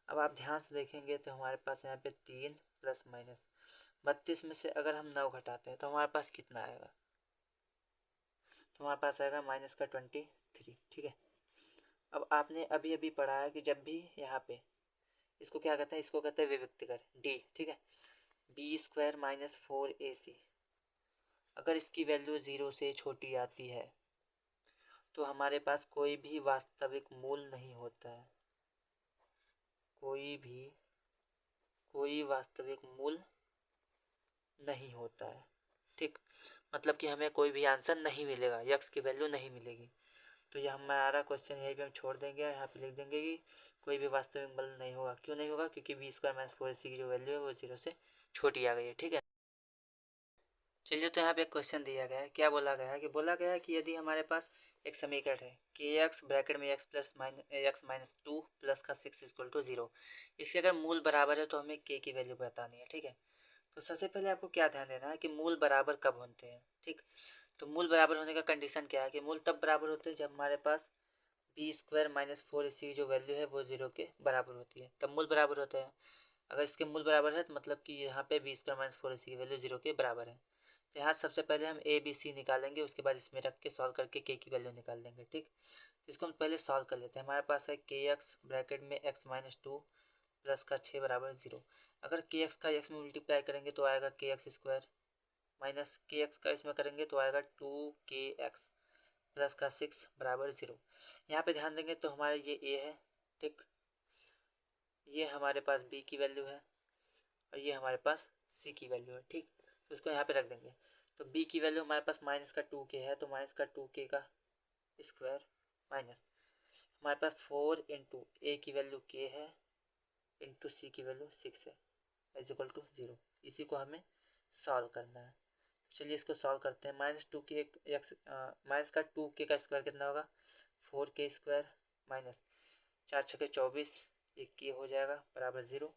अब आप ध्यान से देखेंगे तो हमारे पास यहाँ पे 3 प्लस माइनस 32 में से अगर हम 9 घटाते हैं तो हमारे पास कितना आएगा, तो हमारे पास आएगा माइनस का 23। ठीक है, अब आपने अभी अभी पढ़ा है कि जब भी यहाँ पे इसको क्या कहते हैं, इसको कहते हैं विभक्तिकर डी। ठीक है, बी स्क्वायर माइनस 4ac, अगर इसकी वैल्यू 0 से छोटी आती है तो हमारे पास कोई भी वास्तविक मूल नहीं होता है, कोई वास्तविक मूल नहीं होता है। ठीक, मतलब कि हमें कोई भी आंसर नहीं मिलेगा, यक्स की वैल्यू नहीं मिलेगी। तो यह हमारा क्वेश्चन यहीं पे हम छोड़ देंगे, यहाँ पे लिख देंगे कि कोई भी वास्तविक मूल नहीं होगा। क्यों नहीं होगा, क्योंकि बी स्क्वायर माइनस 4ac की जो वैल्यू है वो 0 से छोटी आ गई है। ठीक है, चलिए तो यहाँ पे एक क्वेश्चन दिया गया है, क्या बोला गया है कि यदि हमारे पास एक समीकरण है कि एक्स ब्रैकेट में x plus x minus 2 plus का 6 इक्वल टू 0, इसके अगर मूल बराबर है तो हमें के की वैल्यू बतानी है। ठीक है, तो सबसे पहले आपको क्या ध्यान देना है कि मूल बराबर कब होते हैं। ठीक, तो मूल बराबर होने का कंडीशन क्या है कि मूल तब बराबर होते हैं जब हमारे पास बी स्क्वायर माइनस 4ac की जो वैल्यू है वो 0 के बराबर होती है, तब मूल बराबर होता है। अगर इसके मूल बराबर है तो मतलब कि यहाँ पे बी स्क्वायर माइनस 4ac की वैल्यू 0 के बराबर है। तो यहाँ सबसे पहले हम ए बी सी निकालेंगे, उसके बाद इसमें रख के सॉल्व करके के की वैल्यू निकाल लेंगे। ठीक, तो इसको हम पहले सॉल्व कर लेते हैं। हमारे पास है के एक्स ब्रैकेट में एक्स माइनस 2 प्लस का 6 बराबर 0। अगर के एक्स का एक्स में मल्टीप्लाई करेंगे तो आएगा के एक्स स्क्वायर, माइनस के एक्स का इसमें करेंगे तो आएगा 2 के एक्स प्लस का 6 बराबर 0। यहाँ पे ध्यान देंगे तो हमारा ये ए है ठीक, ये हमारे पास b की वैल्यू है और ये हमारे पास c की वैल्यू है। ठीक, तो इसको यहाँ पे रख देंगे। तो b की वैल्यू हमारे पास -2k है, तो -2k का स्क्वायर माइनस हमारे पास 4 इंटू ए की वैल्यू k है इंटू सी की वैल्यू 6 है इज इक्वल टू 0। इसी को हमें सॉल्व करना है। चलिए इसको सॉल्व करते हैं। -2k का स्क्वायर कितना होगा, 4k स्क्वायर माइनस 4 छके 24, ये k हो जाएगा बराबर 0।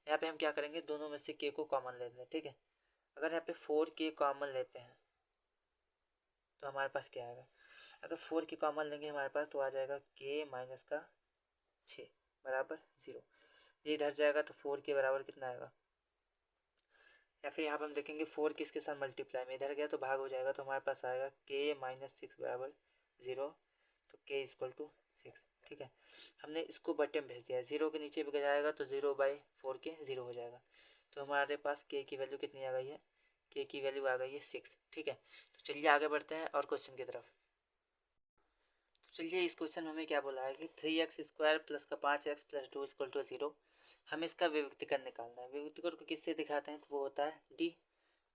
यहाँ पे हम क्या करेंगे, दोनों में से k को कॉमन ले लें। ठीक है, अगर यहाँ पे 4k कॉमन लेते हैं तो हमारे पास क्या आएगा, अगर 4k कॉमन लेंगे हमारे पास तो आ जाएगा k माइनस का 6 बराबर 0। ये इधर जाएगा तो 4k बराबर कितना आएगा, या फिर यहाँ पर हम देखेंगे 4 किसके साथ मल्टीप्लाई में इधर गया तो भाग हो जाएगा, तो हमारे पास आएगा k माइनस 6 बराबर 0, तो k इक्वल टू 6। ठीक है, हमने इसको बटे में भेज दिया, 0 के नीचे भी जाएगा तो 0/4k 0 हो जाएगा। तो हमारे पास k की वैल्यू कितनी आ गई है, k की वैल्यू आ गई है 6। ठीक है, तो चलिए आगे बढ़ते हैं और क्वेश्चन की तरफ। तो चलिए इस क्वेश्चन में हमें क्या बोला है कि 3x स्क्वायर प्लस का 5x प्लस 2 इक्वल टू 0, हमें इसका विभक्तीकरण निकालना है। विभक्तीकरण को किससे दिखाते हैं, तो वो होता है d,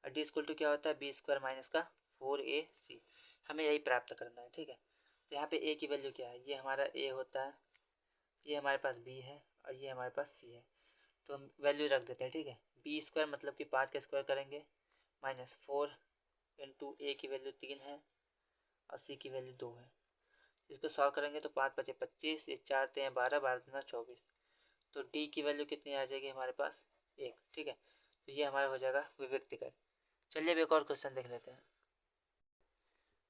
और d इक्वल टू क्या होता है b स्क्वायर माइनस का 4ac, हमें यही प्राप्त करना है। ठीक है, तो यहाँ पे a की वैल्यू क्या है, ये हमारा a होता है, ये हमारे पास b है और ये हमारे पास c है, तो हम वैल्यू रख देते हैं। ठीक है, b स्क्वायर मतलब कि 5 का स्क्वायर करेंगे माइनस 4 इंटू a की वैल्यू 3 है और c की वैल्यू 2 है। इसको सॉल्व करेंगे तो 5 5 25, ये 4 3 12, 12 3 24, तो d की वैल्यू कितनी आ जाएगी हमारे पास 1। ठीक है, तो ये हमारा हो जाएगा विभक्तीकरण। चलिए अब एक और क्वेश्चन देख लेते हैं।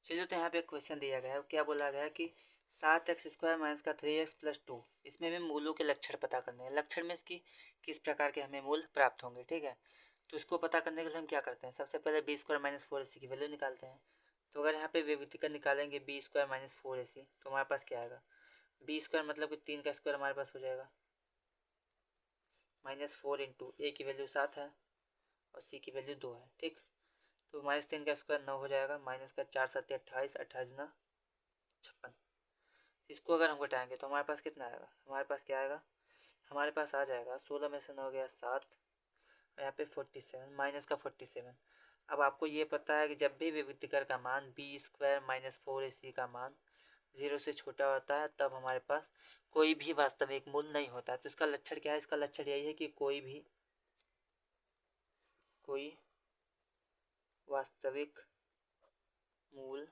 चलिए तो यहाँ पे एक क्वेश्चन दिया गया है, क्या बोला गया है कि 7x स्क्वायर माइनस का 3x प्लस 2, इसमें हमें मूलों के लक्षण पता करने हैं। लक्षण में इसकी किस प्रकार के हमें मूल प्राप्त होंगे। ठीक है, तो इसको पता करने के लिए हम क्या करते हैं, सबसे पहले b स्क्वायर माइनस 4ac की वैल्यू निकालते हैं। तो अगर यहाँ पे विभक्तीकरण निकालेंगे b स्क्वायर माइनस 4ac, तो हमारे पास क्या आएगा, b स्क्वायर मतलब कि 3 का स्क्वायर हमारे पास हो जाएगा माइनस 4 इंटू ए की वैल्यू 7 है और c की वैल्यू 2 है। ठीक, तो -3 का स्क्वायर 9 हो जाएगा, माइनस का 4 7 28, 28 ना 56। इसको अगर हम घटाएंगे तो हमारे पास कितना आएगा, हमारे पास क्या आएगा, हमारे पास आ जाएगा 16 में से 9 गया 7 और यहाँ पे 47 माइनस का 47। अब आपको ये पता है कि जब भी विभक्तीकर का मान b स्क्वायर माइनस 4ac का मान 0 से छोटा होता है तब हमारे पास कोई भी वास्तविक मूल नहीं होता है। तो इसका लक्षण क्या है, इसका लक्षण यही है कि कोई वास्तविक मूल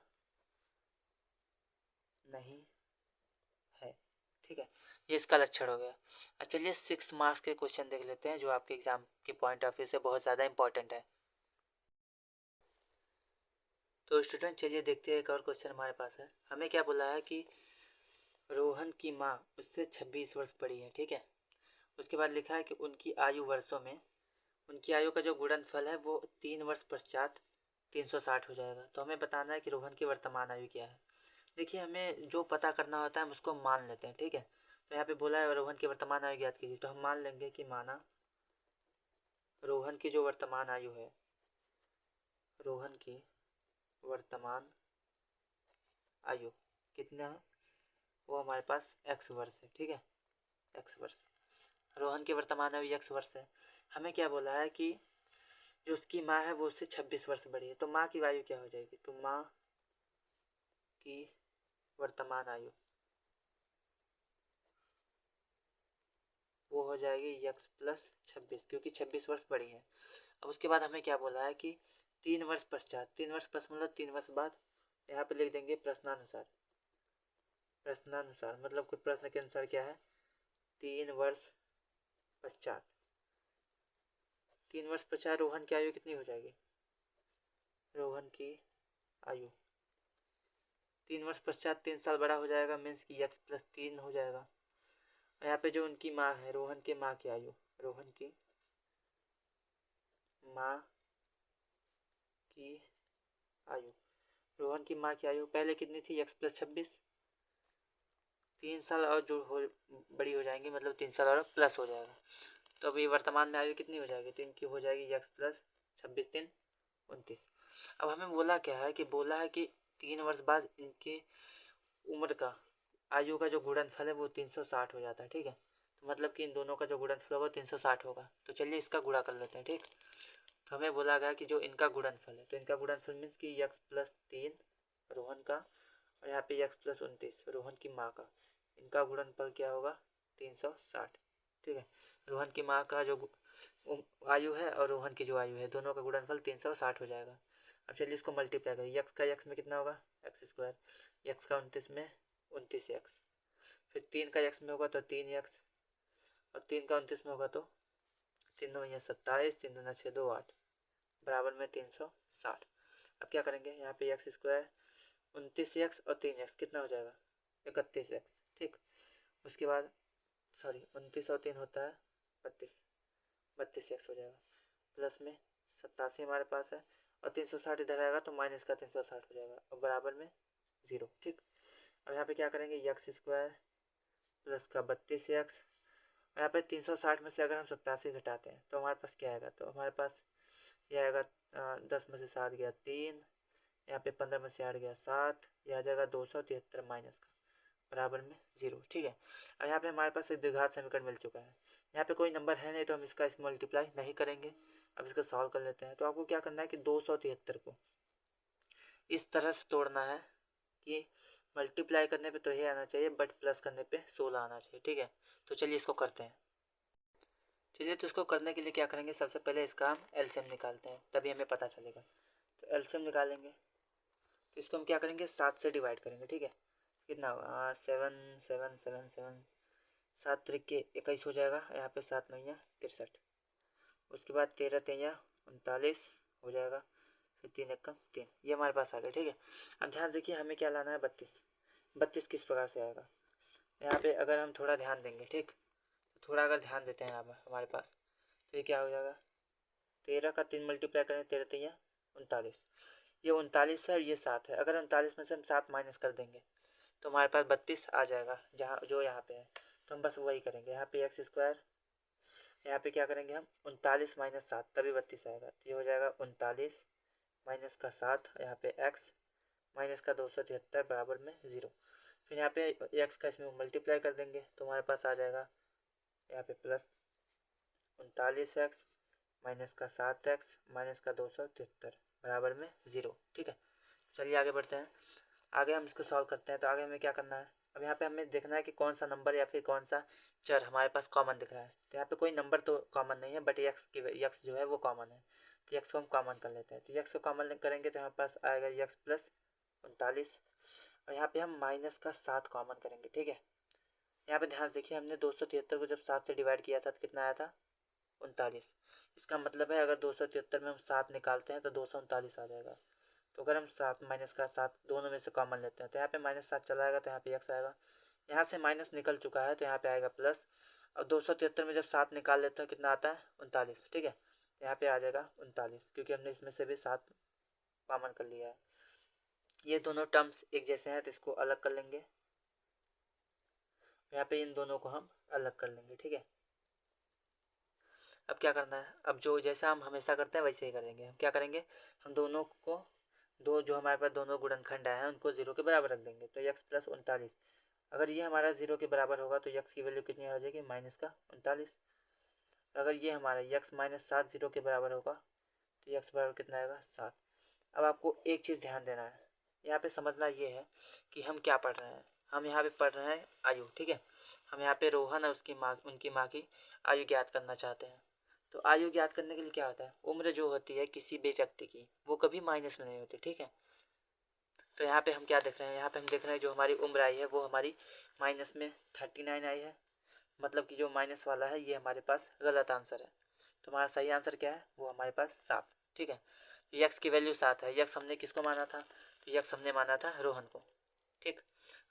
नहीं है। ठीक है, ये इसका लक्षण हो गया। अब चलिए 6 मार्क्स के क्वेश्चन देख लेते हैं जो आपके एग्जाम के पॉइंट ऑफ व्यू से बहुत ज़्यादा इंपॉर्टेंट है। तो स्टूडेंट चलिए देखते हैं, एक और क्वेश्चन हमारे पास है। हमें क्या बोला है कि रोहन की माँ उससे 26 वर्ष बड़ी है। ठीक है, उसके बाद लिखा है कि उनकी आयु वर्षों में, उनकी आयु का जो गुणनफल है वो 3 वर्ष पश्चात 360 हो जाएगा। तो हमें बताना है कि रोहन की वर्तमान आयु क्या है। देखिए हमें जो पता करना होता है हम उसको मान लेते हैं। ठीक है, तो यहाँ पे बोला है रोहन की वर्तमान आयु ज्ञात कीजिए, तो हम मान लेंगे कि माना रोहन की जो वर्तमान आयु है, रोहन की वर्तमान आयु कितना है, वो हमारे पास x वर्ष है। ठीक है, x वर्ष, रोहन की वर्तमान आयु x वर्ष है। हमें क्या बोला है कि जो उसकी माँ है वो उससे 26 वर्ष बड़ी है, तो माँ की आयु क्या हो जाएगी, तो माँ की वर्तमान आयु वो हो जाएगी x प्लस 26, क्योंकि 26 वर्ष बड़ी है। अब उसके बाद हमें क्या बोला है कि 3 वर्ष पश्चात, 3 वर्ष पश्चात मतलब 3 वर्ष बाद, यहाँ पे लिख देंगे प्रश्नानुसार। प्रश्नानुसार मतलब कुछ प्रश्न के अनुसार क्या है, 3 वर्ष पश्चात, 3 वर्ष पश्चात रोहन की आयु कितनी हो जाएगी, रोहन की आयु 3 वर्ष पश्चात 3 साल बड़ा हो जाएगा, मीन्स की x प्लस 3 हो जाएगा। यहाँ पे जो उनकी माँ है, रोहन की माँ की आयु, रोहन की माँ की आयु, रोहन की माँ की आयु पहले कितनी थी, x प्लस 26, 3 साल और जो हो बड़ी हो जाएंगी, मतलब 3 साल और प्लस हो जाएगा। तो अभी वर्तमान में आयु कितनी हो जाएगी, तो इनकी हो जाएगी x प्लस 26 3 29। अब हमें बोला क्या है कि बोला है कि 3 वर्ष बाद इनकी उम्र का आयु का जो गुणनफल है वो 360 हो जाता है। ठीक है, तो मतलब कि इन दोनों का जो गुणनफल होगा 360 होगा। तो चलिए इसका गुणा कर लेते हैं। ठीक, तो हमें बोला गया कि जो इनका गुणनफल है, तो इनका गुणनफल मीन्स कि x+3 रोहन का, और यहाँ पे x+29 रोहन की माँ का, इनका गुणनफल क्या होगा 360। ठीक है, रोहन की माँ का जो आयु है और रोहन की जो आयु है, दोनों का गुणनफल 360 हो जाएगा। अब चलिए इसको मल्टीप्लाई करें, यक्स का यक्स में कितना होगा x², यक्स का 29 में 29x, फिर 3 का यक्स में होगा तो 3x, और 3 का 29 में होगा तो 3 9 27, 3 2 6 2 8 बराबर में 360। अब क्या करेंगे, यहाँ पे x², 29x और 3x कितना हो जाएगा 31x। ठीक, उसके बाद सॉरी 29 और 3 होता है 32x हो जाएगा, प्लस में 87 हमारे पास है, और 360 इधर आएगा तो माइनस का 360 हो जाएगा, और बराबर में 0। ठीक, अब यहाँ पे क्या करेंगे, x² प्लस का 32x, यहाँ पे 360 में से अगर हम 87 घटाते हैं तो हमारे पास क्या आएगा, तो हमारे पास ये आएगा 10 में से 7 गया 3, यहाँ पे 15 में से 8 गया 7, यह आ जाएगा 273 माइनस का, बराबर में 0। ठीक है, अब यहाँ पे हमारे पास एक द्विघात समीकरण मिल चुका है। यहाँ पे कोई नंबर है नहीं तो हम इसका इस मल्टीप्लाई नहीं करेंगे। अब इसको सॉल्व कर लेते हैं। तो आपको क्या करना है कि 273 को इस तरह से तोड़ना है कि मल्टीप्लाई करने पे तो ये आना चाहिए, बट प्लस करने पे 16 आना चाहिए। ठीक है, तो चलिए इसको करते हैं। चलिए, तो इसको करने के लिए क्या करेंगे, सबसे पहले इसका हम एलसीएम निकालते हैं, तभी हमें पता चलेगा। तो एलसीएम निकालेंगे, तो इसको हम क्या करेंगे 7 से डिवाइड करेंगे। ठीक है, कितना होगा 7 7 7 7, 7 त्रिके 21 हो जाएगा, यहाँ पे 7 9 63, उसके बाद 13 3 39 हो जाएगा, फिर 3 1 3, ये हमारे पास आ गया। ठीक है, अब ध्यान देखिए हमें क्या लाना है 32। 32 किस प्रकार से आएगा, यहाँ पे अगर हम थोड़ा ध्यान देंगे, ठीक, तो थोड़ा अगर ध्यान देते हैं यहाँ हमारे पास, तो ये क्या हो जाएगा 13 का 3 मल्टीप्लाई करें 13 3 39, ये 39 है और ये 7 है। अगर 39 में से हम 7 माइनस कर देंगे तो हमारे पास 32 आ जाएगा, जहाँ जो यहाँ पे है। तो हम बस वही करेंगे, यहाँ पे x², यहाँ पे क्या करेंगे हम 39 माइनस 7, तभी 32 आएगा। तो ये हो जाएगा 39 माइनस का 7, यहाँ पे x माइनस का 273 बराबर में 0। फिर यहाँ पे x का इसमें मल्टीप्लाई कर देंगे तो हमारे पास आ जाएगा यहाँ पे प्लस 39x माइनस का 7x माइनस का 273 बराबर में 0। ठीक है, चलिए आगे बढ़ते हैं। आगे हम इसको सॉल्व करते हैं। तो आगे हमें क्या करना है, अब यहाँ पे हमें देखना है कि कौन सा नंबर या फिर कौन सा चर हमारे पास कॉमन दिख रहा है। तो यहाँ पे कोई नंबर तो कॉमन नहीं है, बट यक्स जो है वो कॉमन है, तो यक्स को हम कॉमन कर लेते हैं। तो यक्स को कॉमन करेंगे तो हमारे पास आएगा x+39, और यहाँ पे हम माइनस का 7 कॉमन करेंगे। ठीक है, यहाँ पे ध्यान देखिए हमने 273 को जब 7 से डिवाइड किया था तो कितना आया था 39। इसका मतलब है अगर 273 में हम 7 निकालते हैं तो 239 आ जाएगा। तो अगर हम 7 माइनस का 7 दोनों में से कॉमन लेते हैं तो यहाँ पे -7 चला आएगा, तो यहाँ पे x आएगा, यहाँ से माइनस निकल चुका है तो यहाँ पे आएगा प्लस। और 273 में जब 7 निकाल लेते हैं कितना आता है 39। ठीक है, तो यहाँ पे आ जाएगा 39, क्योंकि हमने इसमें से भी 7 कॉमन कर लिया है। ये दोनों टर्म्स एक जैसे हैं तो इसको अलग कर लेंगे, यहाँ पे इन दोनों को हम अलग कर लेंगे। ठीक है, अब क्या करना है, अब जो जैसा हम हमेशा करते हैं वैसे ही करेंगे। हम क्या करेंगे, हम दोनों को जो हमारे पास दोनों गुणनखंड आए हैं उनको 0 के बराबर रख देंगे। तो x+39, अगर ये हमारा 0 के बराबर होगा तो x की वैल्यू कितनी आ जाएगी -39। अगर ये हमारा x -7 0 के बराबर होगा तो x बराबर कितना आएगा 7। अब आपको एक चीज़ ध्यान देना है, यहाँ पे समझना ये है कि हम क्या पढ़ रहे हैं। हम यहाँ पे पढ़ रहे हैं आयु। ठीक है, हम यहाँ पे रोहन और उनकी माँ की आयु ज्ञात करना चाहते हैं। तो आयु ज्ञात करने के लिए क्या होता है, उम्र जो होती है किसी भी व्यक्ति की वो कभी माइनस में नहीं होती। ठीक है, तो यहाँ पे हम क्या देख रहे हैं, यहाँ पे हम देख रहे हैं जो हमारी उम्र आई है वो हमारी माइनस में 39 आई है, मतलब कि जो माइनस वाला है ये हमारे पास गलत आंसर है। तो हमारा सही आंसर क्या है, वो हमारे पास 7। ठीक है, तो यक्स की वैल्यू 7 है। यक्स हमने किसको माना था, तो यक्स हमने माना था रोहन को। ठीक,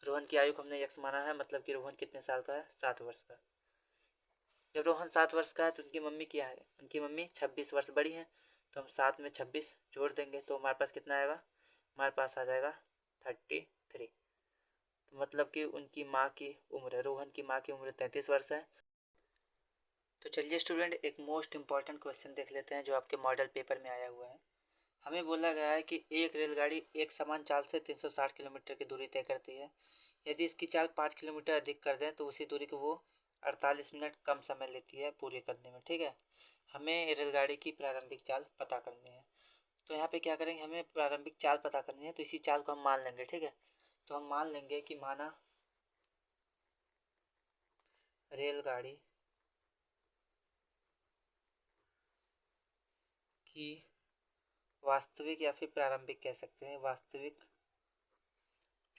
रोहन की आयु को हमने यक्स माना है, मतलब कि रोहन कितने साल का है 7 वर्ष का। जब रोहन 7 वर्ष का है तो उनकी मम्मी क्या है, उनकी मम्मी 26 वर्ष बड़ी है, तो हम 7 में 26 जोड़ देंगे तो हमारे पास कितना आएगा, हमारे पास आ जाएगा 33। तो मतलब कि उनकी माँ की उम्र, रोहन की माँ की उम्र 33 वर्ष है। तो चलिए स्टूडेंट, एक मोस्ट इम्पॉर्टेंट क्वेश्चन देख लेते हैं जो आपके मॉडल पेपर में आया हुआ है। हमें बोला गया है कि एक रेलगाड़ी एक समान चाल से 360 किलोमीटर की दूरी तय करती है। यदि इसकी चाल 5 किलोमीटर अधिक कर दें तो उसी दूरी को वो 48 मिनट कम समय लेती है पूरी करने में। ठीक है, हमें रेलगाड़ी की प्रारंभिक चाल पता करनी है। तो यहाँ पे क्या करेंगे, हमें प्रारंभिक चाल पता करनी है, तो इसी चाल को हम मान लेंगे। ठीक है, तो हम मान लेंगे कि माना रेलगाड़ी की वास्तविक या फिर प्रारंभिक कह सकते हैं, वास्तविक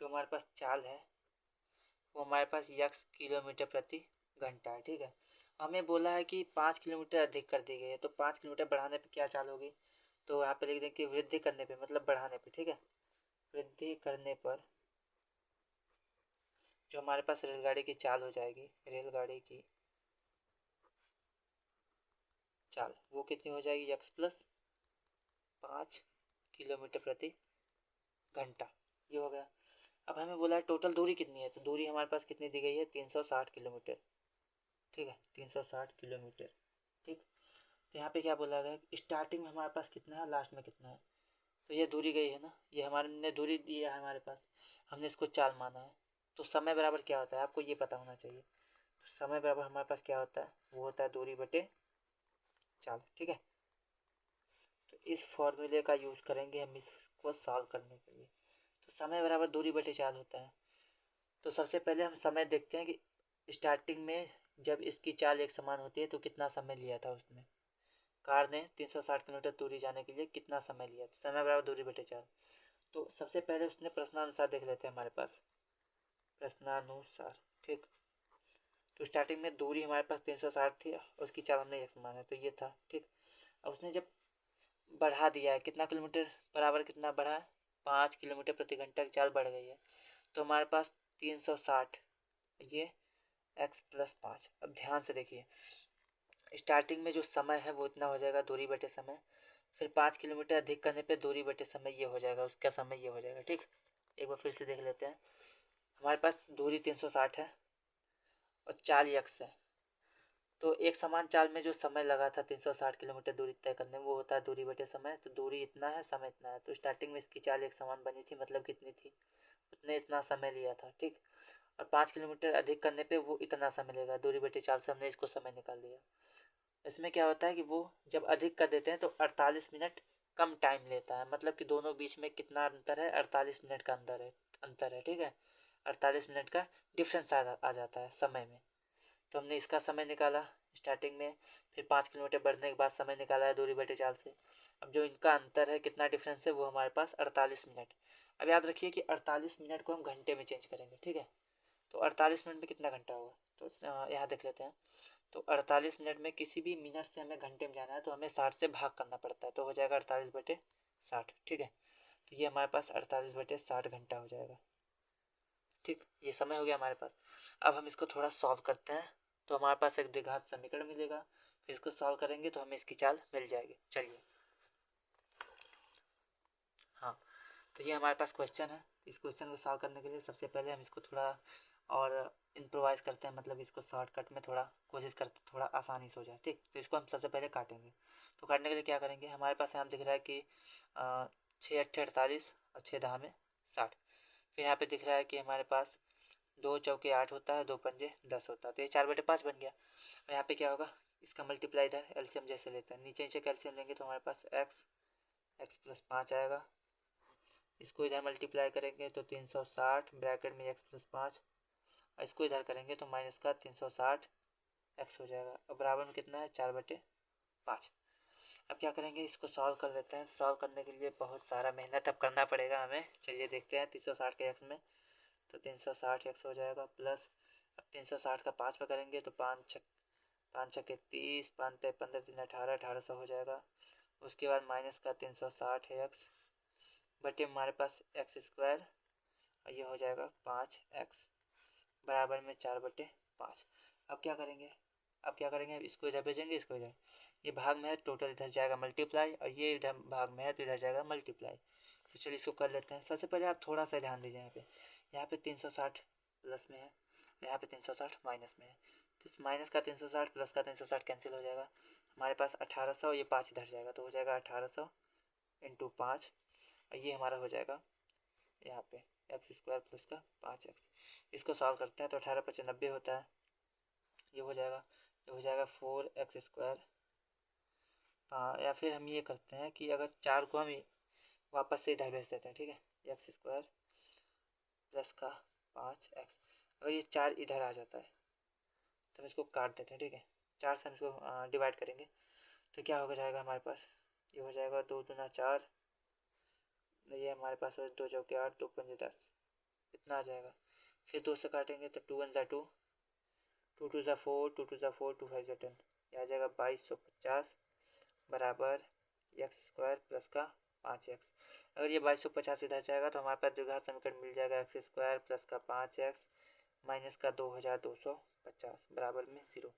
जो हमारे पास चाल है वो हमारे पास यक्स किलोमीटर प्रति घंटा है। ठीक है, हमें बोला है कि 5 किलोमीटर अधिक कर दी गई है, तो 5 किलोमीटर बढ़ाने पे क्या चाल होगी, तो यहाँ पे लिख दें कि वृद्धि करने पे मतलब बढ़ाने पे। ठीक है, वृद्धि करने पर जो हमारे पास रेलगाड़ी की चाल हो जाएगी, रेलगाड़ी की चाल वो कितनी हो जाएगी, यक्स प्लस 5 किलोमीटर प्रति घंटा, ये हो गया। अब हमें बोला है टोटल दूरी कितनी है, तो दूरी हमारे पास कितनी दी गई है, 360 किलोमीटर। ठीक है, 360 किलोमीटर। ठीक, तो यहाँ पे क्या बोला गया, स्टार्टिंग में हमारे पास कितना है, लास्ट में कितना है, तो ये दूरी गई है ना, ये हमारे ने दूरी दी है हमारे पास, हमने इसको चाल माना है। तो समय बराबर क्या होता है, आपको ये पता होना चाहिए। तो समय बराबर हमारे पास क्या होता है, वो होता है दूरी बटे चाल। ठीक है, तो इस फॉर्मूले का यूज करेंगे हम इसको सॉल्व करने के लिए। तो समय बराबर दूरी बटे चाल होता है। तो सबसे पहले हम समय देखते हैं कि स्टार्टिंग में जब इसकी चाल एक समान होती है तो कितना समय लिया था उसने, कार ने 360 किलोमीटर दूरी जाने के लिए कितना समय लिया, तो समय बराबर दूरी बटे चाल। तो सबसे पहले उसने प्रश्नानुसार देख लेते हैं हमारे पास, प्रश्नानुसार। ठीक, तो स्टार्टिंग में दूरी हमारे पास 360 थी, उसकी चाल हमने एक समान है तो ये था। ठीक, अब उसने जब बढ़ा दिया है, कितना किलोमीटर बराबर कितना बढ़ा है, 5 किलोमीटर प्रति घंटा की चाल बढ़ गई है, तो हमारे पास 360 ये x प्लस 5। अब ध्यान से देखिए, स्टार्टिंग में जो समय है वो इतना हो जाएगा दूरी बटे समय, फिर 5 किलोमीटर अधिक करने पे दूरी बटे समय ये हो जाएगा, उसका समय ये हो जाएगा। ठीक, एक बार फिर से देख लेते हैं, हमारे पास दूरी 360 है और चाल यक्स है, तो एक समान चाल में जो समय लगा था 360 किलोमीटर दूरी तय करने में वो होता है दूरी बटे समय। तो दूरी इतना है, समय इतना है, तो स्टार्टिंग में इसकी चाल एक समान बनी थी, मतलब कितनी थी, उतने इतना समय लिया था। ठीक, और 5 किलोमीटर अधिक करने पे वो इतना समय लेगा, दूरी बटे चाल से हमने इसको समय निकाल लिया। इसमें क्या होता है कि वो जब अधिक कर देते हैं तो 48 मिनट कम टाइम लेता है, मतलब कि दोनों बीच में कितना अंतर है, 48 मिनट का अंतर है। ठीक है, 48 मिनट का डिफरेंस आ जाता है समय में। तो हमने इसका समय निकाला स्टार्टिंग में, फिर 5 किलोमीटर बढ़ने के बाद समय निकाला है दूरी बटे चाल से। अब जो इनका अंतर है, कितना डिफरेंस है, वो हमारे पास 48 मिनट। अब याद रखिए कि 48 मिनट को हम घंटे में चेंज करेंगे। ठीक है, तो 48 मिनट में कितना घंटा होगा, तो यहाँ देख लेते हैं। तो 48 मिनट में किसी भी मिनट से हमें घंटे में जाना है तो हमें 60 से भाग करना पड़ता है, तो हो जाएगा 48 बटे 60। ठीक है, तो ये हमारे पास 48 बटे 60 घंटा हो जाएगा। ठीक, ये समय हो गया हमारे पास। अब हम इसको थोड़ा सॉल्व करते हैं, तो हमारे पास एक द्विघात समीकरण मिलेगा, फिर इसको सॉल्व करेंगे तो हमें इसकी चाल मिल जाएगी। चलिए, हाँ, तो ये हमारे पास क्वेश्चन है। इस क्वेश्चन को सॉल्व करने के लिए सबसे पहले हम इसको थोड़ा और इम्प्रोवाइज करते हैं, मतलब इसको शॉर्टकट में थोड़ा कोशिश करते थोड़ा आसानी से हो जाए। ठीक, तो इसको हम सबसे पहले काटेंगे। तो काटने के लिए क्या करेंगे, हमारे पास यहाँ दिख रहा है कि 6 × 8 = 48 और 6 × 10 = 60। फिर यहाँ पे दिख रहा है कि हमारे पास 2 × 4 = 8 होता है, 2 × 5 = 10 होता है, तो ये 4/5 बन गया। और यहाँ पे क्या होगा, इसका मल्टीप्लाई इधर एलसीएम जैसे लेते हैं, नीचे नीचे कैल्शियम लेंगे तो हमारे पास x प्लस 5 आएगा। इसको इधर मल्टीप्लाई करेंगे तो 360 ब्रैकेट में x प्लस 5, और इसको इधर करेंगे तो माइनस का 360 x हो जाएगा। और बराबर में कितना है, 4/5। अब क्या करेंगे, इसको सॉल्व कर लेते हैं। सॉल्व करने के लिए बहुत सारा मेहनत अब करना पड़ेगा हमें। चलिए देखते हैं, 360 के x में तो 360 x हो जाएगा, प्लस अब 360 का 5 पे करेंगे तो 5 × 6 = 30, 5 × 15, 3 × 18, 1800 हो जाएगा। उसके बाद माइनस का 360 है x बटे हमारे पास x², और ये हो जाएगा 5x बराबर में 4/5। अब क्या करेंगे, अब इसको इधर भेजेंगे, इसको इधर, ये भाग में है टोटल इधर जाएगा मल्टीप्लाई, और ये इधर भाग में है तो इधर जाएगा मल्टीप्लाई। तो चलिए इसको कर लेते हैं। सबसे पहले आप थोड़ा सा ध्यान दीजिए, यहाँ पे 360 प्लस में है, यहाँ पे 360 माइनस में है, तो इस माइनस का 360 प्लस का 360 कैंसिल हो जाएगा। हमारे पास 1800, ये 5 इधर जाएगा तो हो जाएगा 1800 × 5, और ये हमारा हो जाएगा यहाँ पे एक्स स्क्वायर प्लस का 5x। इसको सॉल्व करते हैं तो 18 पचे 90 होता है, ये हो जाएगा 4x स्क्वायर। हाँ, या फिर हम ये करते हैं कि अगर 4 को हम वापस से इधर भेज देते हैं, ठीक है, एक्स स्क्वायर प्लस का 5x। अगर ये 4 इधर आ जाता है तो हम इसको काट देते हैं, ठीक है, 4 से हम इसको डिवाइड करेंगे तो क्या हो जाएगा हमारे पास, ये हो जाएगा 2 दूना 4, ये हमारे पास 2 चौके 8, 2 पंजे 10, इतना आ जाएगा। फिर 2 से काटेंगे तो 2 1 ज़ा 2, 2 2 ज़ा 4, 2 2 ज़ा 4, 2 5 ज़ा 10, ये आ जाएगा 2250 बराबर एक्स स्क्वायर प्लस का 5x। अगर ये 2250 इधर जाएगा तो हमारे पास द्विघात समीकरण मिल जाएगा एक्स स्क्वायर प्लस का 5x माइनस का 2250 बराबर में 0।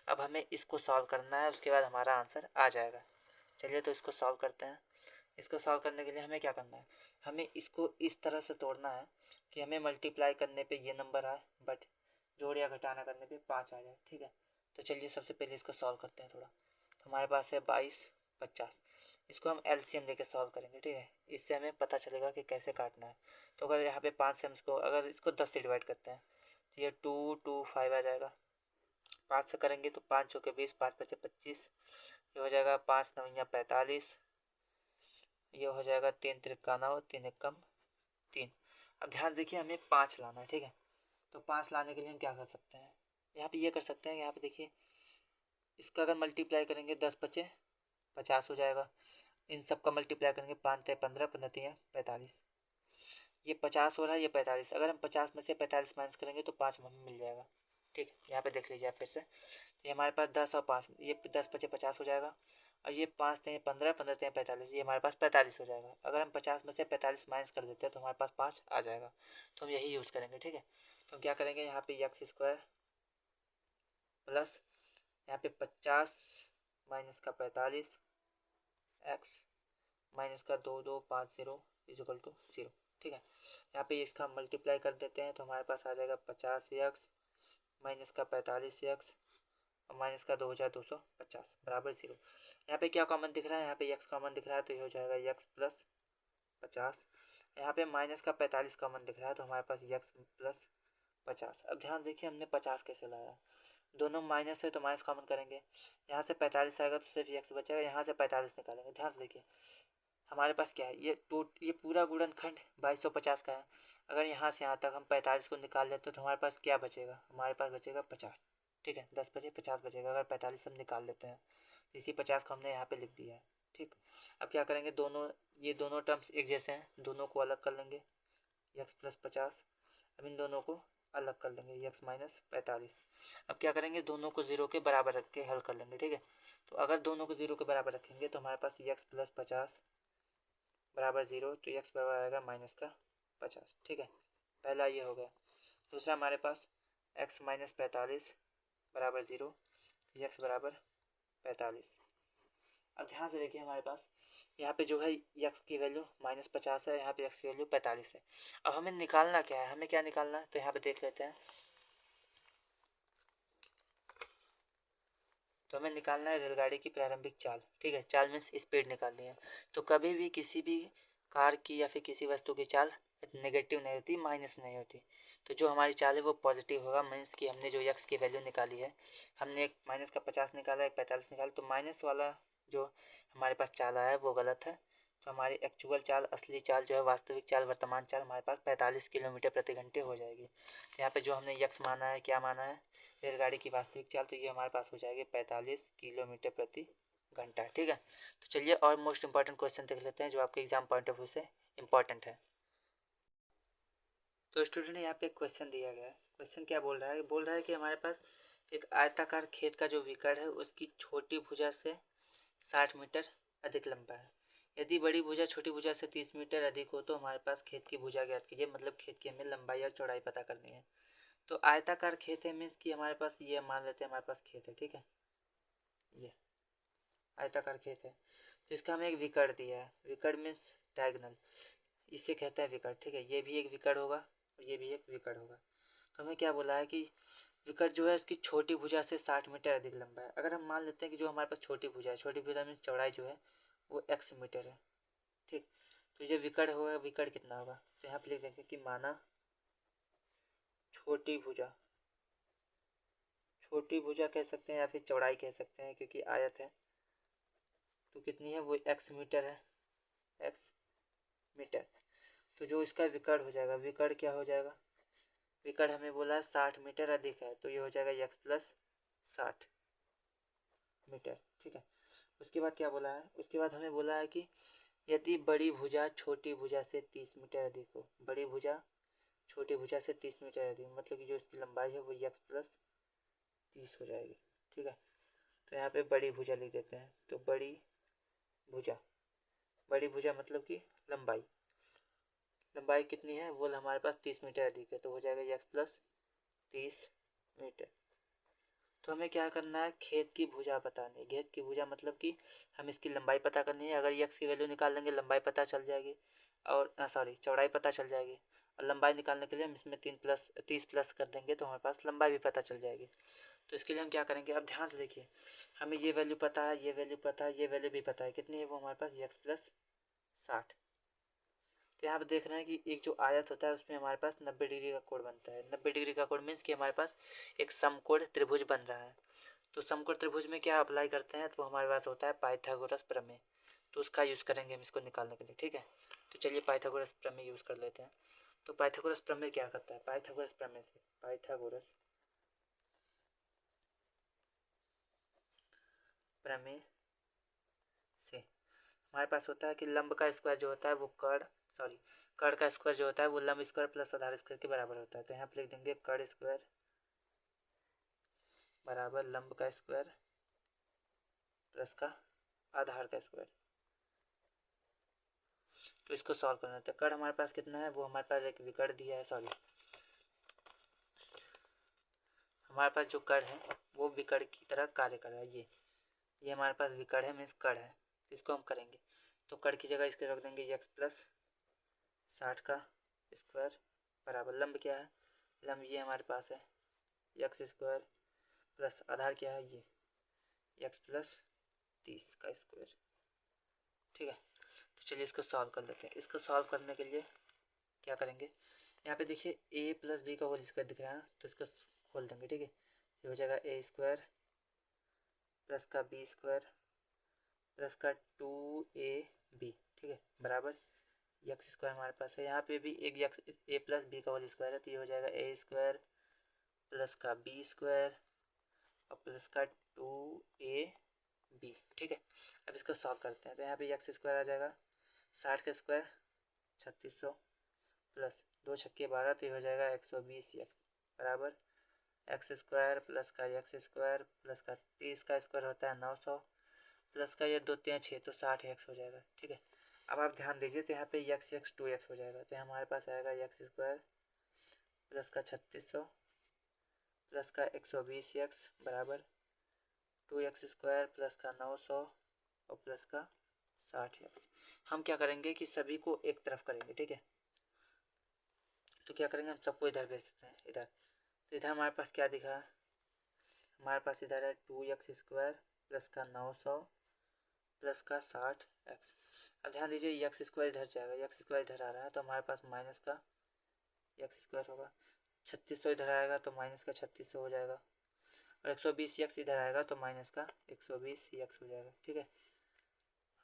अब हमें इसको सॉल्व करना है, उसके बाद हमारा आंसर आ जाएगा। चलिए तो इसको सॉल्व करते हैं। इसको सॉल्व करने के लिए हमें क्या करना है, हमें इसको इस तरह से तोड़ना है कि हमें मल्टीप्लाई करने पे ये नंबर आए बट जोड़ या घटाना करने पे 5 आ जाए, ठीक है। तो चलिए सबसे पहले इसको सॉल्व करते हैं थोड़ा। तो हमारे पास है 2250, इसको हम एलसीएम लेके सॉल्व करेंगे, ठीक है, इससे हमें पता चलेगा कि कैसे काटना है। तो अगर यहाँ पे 5 से हम इसको अगर इसको 10 से डिवाइड करते हैं तो ये 2 2 5 आ जाएगा। 5 से करेंगे तो 5 चौके 20, 5 पचे 25, ये हो जाएगा 5 नवैया 45, ये हो जाएगा 3 त्रिका 9, 3 एकम 3। अब ध्यान देखिए हमें 5 लाना है, ठीक है। तो 5 लाने के लिए हम क्या कर सकते हैं, यहाँ पे ये कर सकते हैं, यहाँ पे देखिए इसका अगर मल्टीप्लाई करेंगे 10 पचे 50 हो जाएगा। इन सब का मल्टीप्लाई करेंगे 5 ते 15, 15 तिया 45, ये 50 हो रहा है, ये 45। अगर हम 50 में से 45 माइनस करेंगे तो 5 हमें मिल जाएगा, ठीक है। यहाँ पे देख लीजिए आप फिर से, ये हमारे पास 10 और 5, ये 10 पचे 50 हो जाएगा, और ये 5 ते 15, 15 ते 45, ये हमारे पास 45 हो जाएगा। अगर हम 50 में से 45 माइनस कर देते हैं तो हमारे पास 5 आ जाएगा। तो हम यही यूज़ करेंगे, ठीक है। तो हम क्या करेंगे, यहाँ पे एक्स स्क्वायर प्लस यहाँ पे 50 माइनस का 45 एक्स माइनस का 2 2 5 0 इजिकल टू 0, ठीक है। यहाँ पे इसका मल्टीप्लाई कर देते हैं तो हमारे पास आ जाएगा 50x माइनस का 45x और माइनस का 2250 बराबर 0। यहाँ पे क्या कॉमन दिख रहा है, यहाँ पे x कॉमन दिख रहा है तो ये हो जाएगा x प्लस 50। यहाँ पे माइनस का 45 कॉमन दिख रहा है तो हमारे पास x प्लस 50। अब ध्यान देखिए हमने 50 कैसे लाया, दोनों माइनस है तो माइनस कॉमन करेंगे, यहाँ से 45 आएगा तो सिर्फ x बचेगा, यहाँ से 45 निकालेंगे। ध्यान से देखिए हमारे पास क्या है, ये पूरा गुणनखंड 2250 का है। अगर यहाँ से यहाँ तक हम 45 को निकाल लेते तो हमारे पास क्या बचेगा, हमारे पास बचेगा 50, ठीक है। 10 बचे 50 बचेगा, अगर 45 हम निकाल लेते हैं तो इसी 50 को हमने यहाँ पे लिख दिया है, ठीक। अब क्या करेंगे, ये दोनों टर्म्स एक जैसे हैं, दोनों को अलग कर लेंगे, x प्लस 50। अब इन दोनों को अलग कर लेंगे, x माइनस 45। अब क्या करेंगे, दोनों को 0 के बराबर रख के हल कर लेंगे, ठीक है। तो अगर दोनों को 0 के बराबर रखेंगे तो हमारे पास x प्लस 50 बराबर 0, तो x बराबर आएगा माइनस का 50, ठीक है। पहला ये हो गया। दूसरा हमारे पास x माइनस 45 बराबर 0, x बराबर 45। अब ध्यान से देखिए हमारे पास यहाँ पे जो है x की वैल्यू माइनस 50 है, यहाँ पे x की वैल्यू 45 है। अब हमें निकालना क्या है, हमें क्या निकालना है, तो यहाँ पे देख लेते हैं। तो हमें निकालना है रेलगाड़ी की प्रारंभिक चाल, ठीक है। चाल मीन्स स्पीड निकालनी है। तो कभी भी किसी भी कार की या फिर किसी वस्तु की चाल नेगेटिव नहीं होती, माइनस नहीं होती। तो जो हमारी चाल है वो पॉजिटिव होगा, मीन्स कि हमने जो x की वैल्यू निकाली है, हमने एक माइनस का 50 निकाला, एक 45 निकाला, तो माइनस वाला जो हमारे पास चाल आया है वो गलत है। तो हमारी एक्चुअल चाल, असली चाल जो है, वास्तविक चाल, वर्तमान चाल हमारे पास 45 किलोमीटर प्रति घंटे हो जाएगी। तो यहाँ पे जो हमने x माना है, क्या माना है, रेलगाड़ी की वास्तविक चाल, तो ये हमारे पास हो जाएगी 45 किलोमीटर प्रति घंटा, ठीक है। तो चलिए और मोस्ट इंपॉर्टेंट क्वेश्चन देख लेते हैं जो आपके एग्जाम पॉइंट ऑफ व्यू से इम्पॉर्टेंट है। तो स्टूडेंट यहाँ पे एक क्वेश्चन दिया गया है। क्वेश्चन क्या बोल रहा है कि हमारे पास एक आयताकार खेत का जो विकर्ण है उसकी छोटी भुजा से 60 मीटर अधिक लंबा है। यदि बड़ी भुजा छोटी भुजा से 30 मीटर अधिक हो तो हमारे पास खेत की भुजा ज्ञात कीजिए, मतलब खेत की हमें लंबाई और चौड़ाई पता करनी है। तो आयताकार खेत है मीन्स कि हमारे पास ये मान लेते हैं हमारे पास खेत है, ठीक है, ये आयताकार खेत है। तो इसका हमें एक विकर्ण दिया है, विकर्ण मीन्स डायगोनल, इसे कहते हैं विकर्ण, ठीक है। ये भी एक विकर्ण होगा और ये भी एक विकर्ण होगा। तो हमें क्या बोला है कि विकर्ण जो है उसकी छोटी भुजा से 60 मीटर अधिक लंबा है। अगर हम मान लेते हैं कि जो हमारे पास छोटी भुजा है, छोटी भुजा मीन्स चौड़ाई जो है वो x मीटर है, ठीक। तो ये विकर्ण होगा, विकर्ण कितना होगा, तो यहाँ पे लिख देंगे कि माना छोटी भुजा कह सकते हैं या फिर चौड़ाई कह सकते हैं, क्योंकि आयत है तो कितनी है वो x मीटर है, x मीटर। तो जो इसका विकर्ण हो जाएगा, विकर्ण क्या हो जाएगा, विकर्ण हमें बोला है 60 मीटर अधिक है, तो ये हो जाएगा x प्लस 60 मीटर। ठीक है, उसके बाद क्या बोला है, उसके बाद हमें बोला है कि यदि बड़ी भुजा छोटी भुजा से 30 मीटर अधिक हो, बड़ी भुजा छोटी भुजा से 30 मीटर अधिक, मतलब कि जो इसकी लंबाई है वो x प्लस 30 हो जाएगी। ठीक है, तो यहाँ पे बड़ी भुजा लिख देते हैं। तो बड़ी भुजा मतलब कि लंबाई कितनी है, वो हमारे पास 30 मीटर अधिक है, तो हो जाएगा x प्लस 30 मीटर। तो हमें क्या करना है, खेत की भुजा बतानी है। खेत की भुजा मतलब कि हम इसकी लंबाई पता करनी है। अगर x की वैल्यू निकाल लेंगे लंबाई पता चल जाएगी, और चौड़ाई पता चल जाएगी। और लंबाई निकालने के लिए हम इसमें 30 प्लस कर देंगे तो हमारे पास लंबाई भी पता चल जाएगी। तो इसके लिए हम क्या करेंगे, अब ध्यान से देखिए, हमें ये वैल्यू पता है, ये वैल्यू पता है, ये वैल्यू भी पता है, कितनी है वो हमारे पास x प्लस 60। तो यहाँ पे देख रहे हैं कि एक जो आयत होता है उसमें हमारे पास 90 डिग्री का कोण बनता है। 90 डिग्री का कोण मीन्स कि हमारे पास एक समकोण त्रिभुज बन रहा है। तो समकोण त्रिभुज में क्या अप्लाई करते हैं, तो हमारे पास होता है पाइथागोरस प्रमेय। तो उसका यूज़ करेंगे हम इसको निकालने के लिए। ठीक है, तो चलिए पाइथागोरस प्रमेय यूज़ कर लेते हैं। तो पाइथागोरस प्रमेय क्या करता है, पाइथागोरस प्रमेय से हमारे पास होता है कि लंब का स्क्वायर जो होता है वो कर्ण का स्क्वायर जो होता है वो लंब स्क्वायर प्लस आधार स्क्वायर के बराबर होता है। तो यहाँ पे लिख देंगे कर्ण स्क्वायर बराबर लंब का स्क्वायर प्लस का आधार का स्क्वायर। तो इसको सॉल्व करना है। कर्ण हमारे पास कितना है, वो हमारे पास एक विकर्ण दिया है, हमारे पास जो कर्ण है वो विकर्ण की तरह कार्य कर रहा है। ये हमारे पास विकर्ण है, मीन्स कर्ण है। तो इसको हम करेंगे, तो कर्ण की जगह इसके रख देंगे x प्लस 60 का स्क्वायर बराबर लंब क्या है, लंब ये हमारे पास है x स्क्वायर प्लस आधार क्या है, ये x प्लस 30 का स्क्वायर। ठीक है, तो चलिए इसको सॉल्व कर लेते हैं। इसको सॉल्व करने के लिए क्या करेंगे, यहाँ पे देखिए a प्लस बी का होल स्क्वायर दिख रहा है ना, तो इसको खोल देंगे। ठीक है, ये हो जाएगा a स्क्वायर प्लस का b स्क्वायर प्लस का 2ab। ठीक है, बराबर एक्स स्क्वायर हमारे पास है। यहाँ पे भी एक a प्लस बी का होल स्क्वायर है, तो ये हो जाएगा a स्क्वायर प्लस का b स्क्वायर और प्लस का 2ab। ठीक है, अब इसको सॉल्व करते हैं। तो यहाँ पे एक्स स्क्वायर आ जाएगा 60 का स्क्वायर 3600 प्लस 2 छक्के 12, तो ये हो जाएगा 120 एक्स बराबर एक्स स्क्वायर प्लस का एक्स स्क्वायर प्लस का 30 का स्क्वायर होता है 900 प्लस का ये 2 3 6, तो 60 एक्स हो जाएगा। ठीक है, अब आप ध्यान दीजिए, तो यहाँ पे एक्स 2x हो जाएगा। तो हमारे पास आएगा एक्स स्क्वायर प्लस का 3600 प्लस का 120x बराबर 2x स्क्वायर प्लस का 900 और प्लस का 60x। हम क्या करेंगे कि सभी को एक तरफ करेंगे। ठीक है, तो क्या करेंगे, हम सबको इधर भेज देते हैं, इधर। तो इधर हमारे पास क्या दिखा, हमारे पास इधर है 2x स्क्वायर प्लस का 900 प्लस का 60x। अब ध्यान दीजिए एक्स स्क्वायर इधर जाएगा, एक्स स्क्वायर इधर आ रहा है, तो हमारे पास माइनस का एक्स स्क्वायर होगा। 3600 इधर आएगा तो माइनस का 3600 हो जाएगा, और 120 एक्स इधर आएगा तो माइनस का 120 एक्स हो जाएगा। ठीक है,